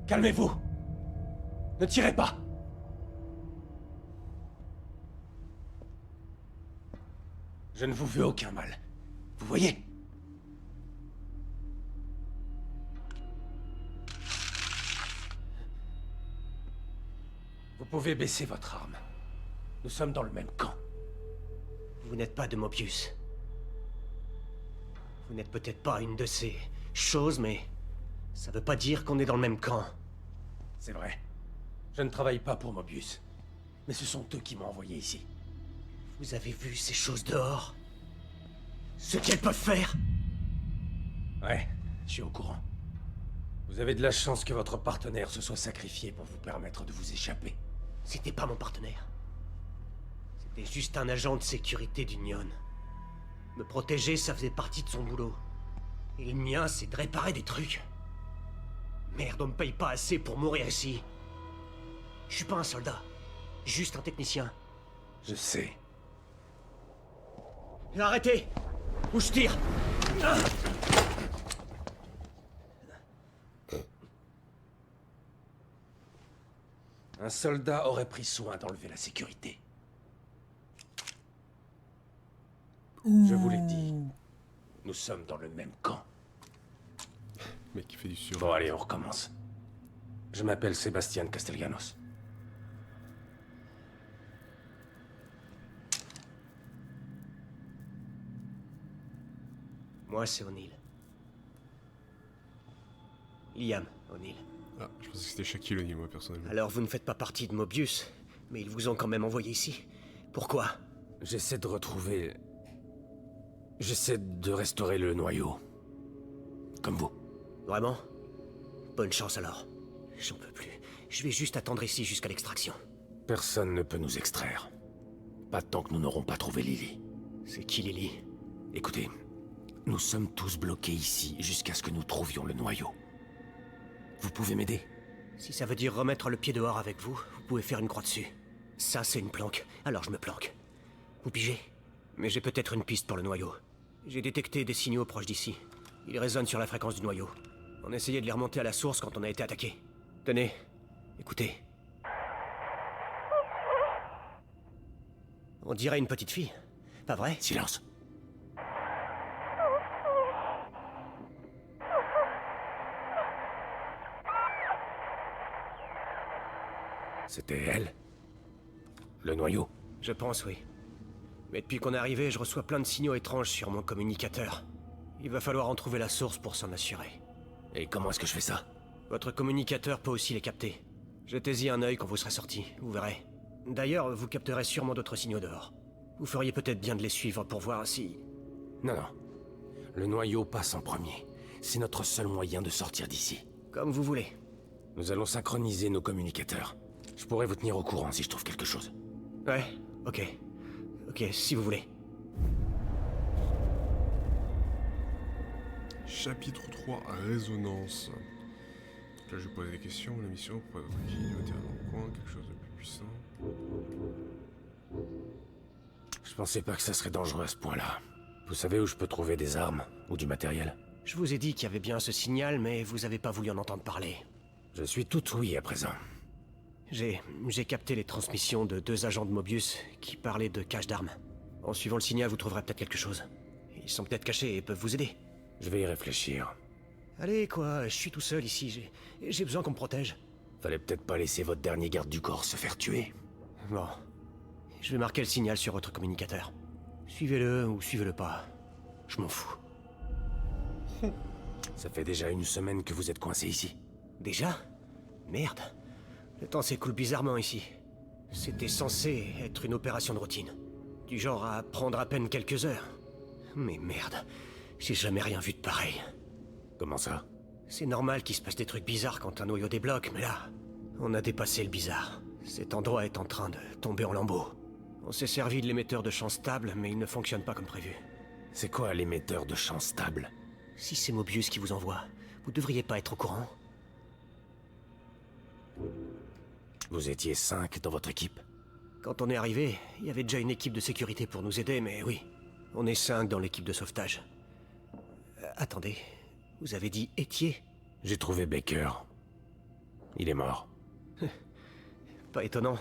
S2: calmez-vous. Ne tirez pas. Je ne vous veux aucun mal. Vous voyez? Vous pouvez baisser votre arme. Nous sommes dans le même camp.
S11: Vous n'êtes pas de Mobius. Vous n'êtes peut-être pas une de ces choses, mais ça veut pas dire qu'on est dans le même camp.
S2: C'est vrai. Je ne travaille pas pour Mobius. Mais ce sont eux qui m'ont envoyé ici.
S11: Vous avez vu ces choses dehors? Ce qu'elles peuvent faire?
S2: Ouais, je suis au courant. Vous avez de la chance que votre partenaire se soit sacrifié pour vous permettre de vous échapper.
S11: C'était pas mon partenaire. C'était juste un agent de sécurité d'Union. Me protéger, ça faisait partie de son boulot. Et le mien, c'est de réparer des trucs. Merde, on me paye pas assez pour mourir ici. Je suis pas un soldat. Juste un technicien.
S2: Je sais.
S11: Arrêtez! Ou je tire!
S2: Un soldat aurait pris soin d'enlever la sécurité. Je vous l'ai dit. Nous sommes dans le même camp.
S1: Mec qui fait du sur.
S2: Bon, allez, on recommence. Je m'appelle Sébastien Castellanos.
S11: Moi, c'est O'Neill. Liam O'Neill.
S1: Ah, je pensais que c'était Shaquille O'Neal, moi, personnellement.
S11: Alors, vous ne faites pas partie de Mobius, mais ils vous ont quand même envoyé ici. Pourquoi?
S2: J'essaie de retrouver... J'essaie de restaurer le noyau. Comme vous.
S11: Vraiment? Bonne chance alors. J'en peux plus. Je vais juste attendre ici jusqu'à l'extraction.
S2: Personne ne peut nous extraire. Pas tant que nous n'aurons pas trouvé Lily.
S11: C'est qui Lily?
S2: Écoutez, nous sommes tous bloqués ici jusqu'à ce que nous trouvions le noyau. Vous pouvez m'aider?
S11: Si ça veut dire remettre le pied dehors avec vous, vous pouvez faire une croix dessus. Ça, c'est une planque, alors je me planque. Vous pigez? Mais j'ai peut-être une piste pour le noyau. J'ai détecté des signaux proches d'ici. Ils résonnent sur la fréquence du noyau. On essayait de les remonter à la source quand on a été attaqué. Tenez, écoutez. On dirait une petite fille. Pas vrai?
S2: Silence. C'était elle? Le noyau?
S11: Je pense, oui. Mais depuis qu'on est arrivé, je reçois plein de signaux étranges sur mon communicateur. Il va falloir en trouver la source pour s'en assurer.
S2: Et comment est-ce que je fais ça?
S11: Votre communicateur peut aussi les capter. Jetez-y un œil quand vous serez sorti, vous verrez. D'ailleurs, vous capterez sûrement d'autres signaux dehors. Vous feriez peut-être bien de les suivre pour voir si...
S2: Non, non. Le noyau passe en premier. C'est notre seul moyen de sortir d'ici.
S11: Comme vous voulez.
S2: Nous allons synchroniser nos communicateurs. Je pourrais vous tenir au courant si je trouve quelque chose.
S11: Ouais, ok. Ok, si vous voulez.
S1: Chapitre 3, Résonance. Donc là, je vais poser des questions. La mission pour qui le matériel dans le coin, quelque chose de plus puissant.
S2: Je pensais pas que ça serait dangereux à ce point-là. Vous savez où je peux trouver des armes ou du matériel?
S11: Je vous ai dit qu'il y avait bien ce signal, mais vous avez pas voulu en entendre parler.
S2: Je suis tout oui à présent.
S11: J'ai capté les transmissions de 2 agents de Mobius qui parlaient de cache d'armes. En suivant le signal, vous trouverez peut-être quelque chose. Ils sont peut-être cachés et peuvent vous aider.
S2: Je vais y réfléchir.
S11: Allez, quoi, je suis tout seul ici, j'ai besoin qu'on me protège.
S2: Fallait peut-être pas laisser votre dernier garde du corps se faire tuer.
S11: Bon. Je vais marquer le signal sur votre communicateur. Suivez-le ou suivez-le pas. Je m'en fous.
S2: Ça fait déjà 1 semaine que vous êtes coincé ici.
S11: Déjà? Merde. Le temps s'écoule bizarrement ici. C'était censé être une opération de routine. Du genre à prendre à peine quelques heures. Mais merde, j'ai jamais rien vu de pareil.
S2: Comment ça?
S11: C'est normal qu'il se passe des trucs bizarres quand un noyau débloque, mais là, on a dépassé le bizarre. Cet endroit est en train de tomber en lambeaux. On s'est servi de l'émetteur de champ stable, mais il ne fonctionne pas comme prévu.
S2: C'est quoi l'émetteur de champ stable?
S11: Si c'est Mobius qui vous envoie, vous devriez pas être au courant.
S2: Vous étiez 5 dans votre équipe?
S11: Quand on est arrivé, il y avait déjà une équipe de sécurité pour nous aider, mais oui. On est 5 dans l'équipe de sauvetage. Attendez, vous avez dit Étier?
S2: J'ai trouvé Baker. Il est mort.
S11: Pas étonnant.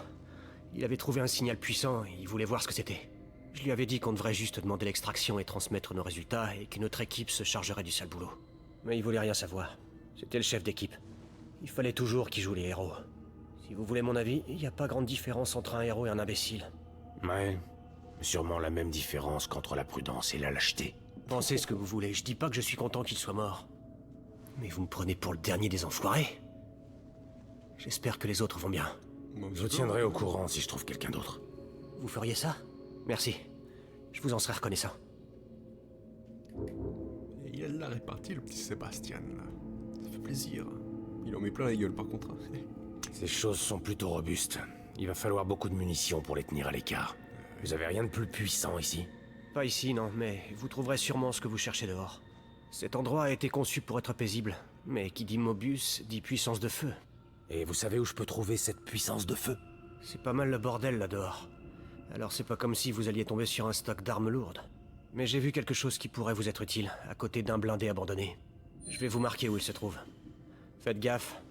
S11: Il avait trouvé un signal puissant et il voulait voir ce que c'était. Je lui avais dit qu'on devrait juste demander l'extraction et transmettre nos résultats et qu'une autre équipe se chargerait du sale boulot. Mais il voulait rien savoir. C'était le chef d'équipe. Il fallait toujours qu'il joue les héros. Si vous voulez mon avis, il n'y a pas grande différence entre un héros et un imbécile.
S2: Ouais, sûrement la même différence qu'entre la prudence et la lâcheté.
S11: Pensez ce que vous voulez, je dis pas que je suis content qu'il soit mort. Mais vous me prenez pour le dernier des enfoirés. J'espère que les autres vont bien.
S2: Je vous tiendrai au courant si je trouve quelqu'un d'autre.
S11: Vous feriez ça? Merci. Je vous en serais reconnaissant.
S1: Et il l'a réparti, le petit Sébastien, là. Ça fait plaisir. Il en met plein la gueule, par contre.
S2: Ces choses sont plutôt robustes. Il va falloir beaucoup de munitions pour les tenir à l'écart. Vous avez rien de plus puissant ici?
S11: Pas ici, non, mais vous trouverez sûrement ce que vous cherchez dehors. Cet endroit a été conçu pour être paisible, mais qui dit Mobius dit puissance de feu.
S2: Et vous savez où je peux trouver cette puissance de feu?
S11: C'est pas mal le bordel là dehors. Alors c'est pas comme si vous alliez tomber sur un stock d'armes lourdes. Mais j'ai vu quelque chose qui pourrait vous être utile, à côté d'un blindé abandonné. Je vais vous marquer où il se trouve. Faites gaffe.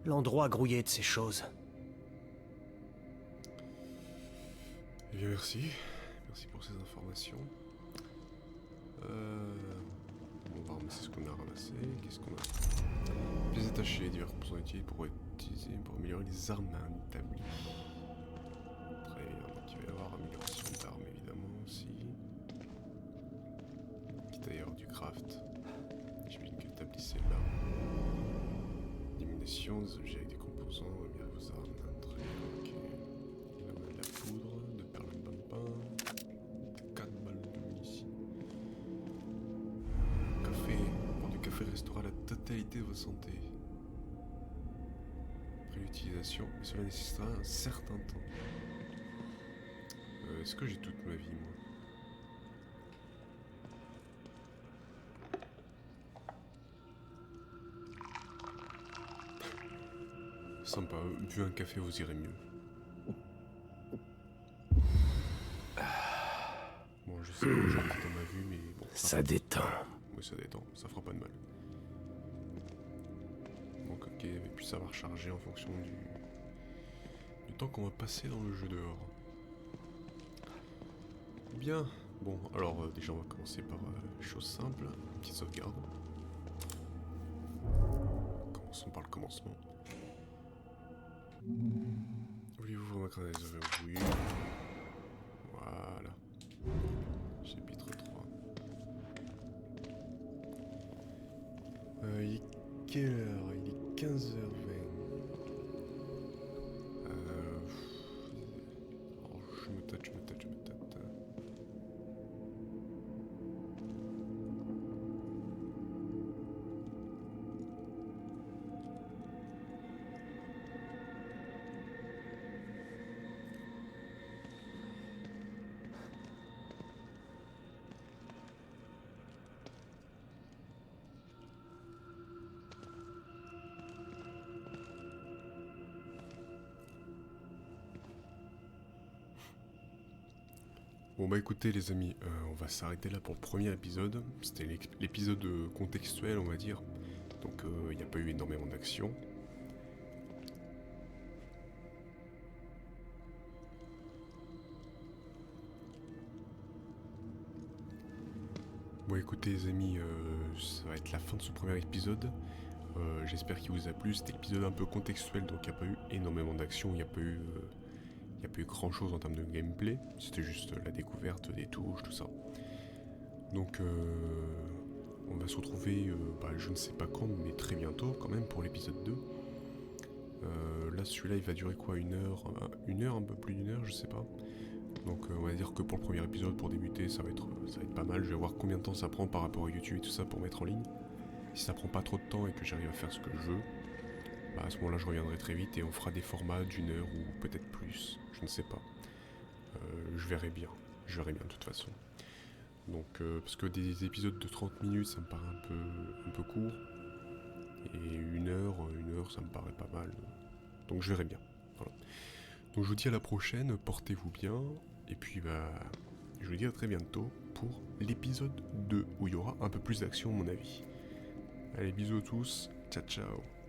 S11: L'endroit grouillé de ces choses.
S1: Eh bien, merci. Merci pour ces informations. On va ramasser ce qu'on a ramassé. Qu'est-ce qu'on a? Pièces détachées, divers composants utiles pour utiliser pour améliorer les armes établies. Très bien, donc il va y avoir amélioration d'armes évidemment aussi. Quitte à y avoir du craft. J'imagine que l'établissez là. Diminution des objets avec des composants, améliorer vos armes. Très bien, ok. Il va mettre de la poudre, de perlimpinpin, 4 balles de munitions. Café. Boire du café restaurera la totalité de votre santé. Après l'utilisation, mais cela nécessitera un certain temps. Est-ce que j'ai toute ma vie, moi? Sympa, bu un café vous irez mieux. Bon, je sais pas où j'en étais dans ma vue, mais bon.
S2: Ça détend.
S1: Oui, ça détend, ça fera pas de mal. Donc ok, et puis ça va recharger en fonction du temps qu'on va passer dans le jeu dehors. Bien, bon, alors déjà on va commencer par chose simple, une petite sauvegarde. Commençons par le commencement. Voulez-vous vous remettre des oreilles? Oui. Voilà. Chapitre 3. Il est quelle heure? Il est 15h20. Oh, je me tâte. Bon bah écoutez les amis, on va s'arrêter là pour le premier épisode. C'était l'épisode contextuel on va dire. Donc il n'y a pas eu énormément d'action. Bon écoutez les amis, ça va être la fin de ce premier épisode. J'espère qu'il vous a plu. C'était l'épisode un peu contextuel, donc il n'y a pas eu énormément d'action, il n'y a pas eu grand chose en termes de gameplay, c'était juste la découverte des touches, tout ça. Donc on va se retrouver, je ne sais pas quand, mais très bientôt quand même pour l'épisode 2. Là celui-là il va durer quoi, une heure, un peu plus d'une heure, je sais pas. Donc on va dire que pour le premier épisode, pour débuter, ça va être pas mal. Je vais voir combien de temps ça prend par rapport à YouTube et tout ça pour mettre en ligne. Si ça prend pas trop de temps et que j'arrive à faire ce que je veux, à ce moment-là je reviendrai très vite et on fera des formats d'une heure ou peut-être plus, je ne sais pas. Je verrai bien de toute façon. Donc parce que des épisodes de 30 minutes ça me paraît un peu court. Et une heure ça me paraît pas mal. Donc je verrai bien. Voilà. Donc je vous dis à la prochaine, portez-vous bien. Et puis je vous dis à très bientôt pour l'épisode 2 où il y aura un peu plus d'action à mon avis. Allez, bisous à tous, ciao ciao.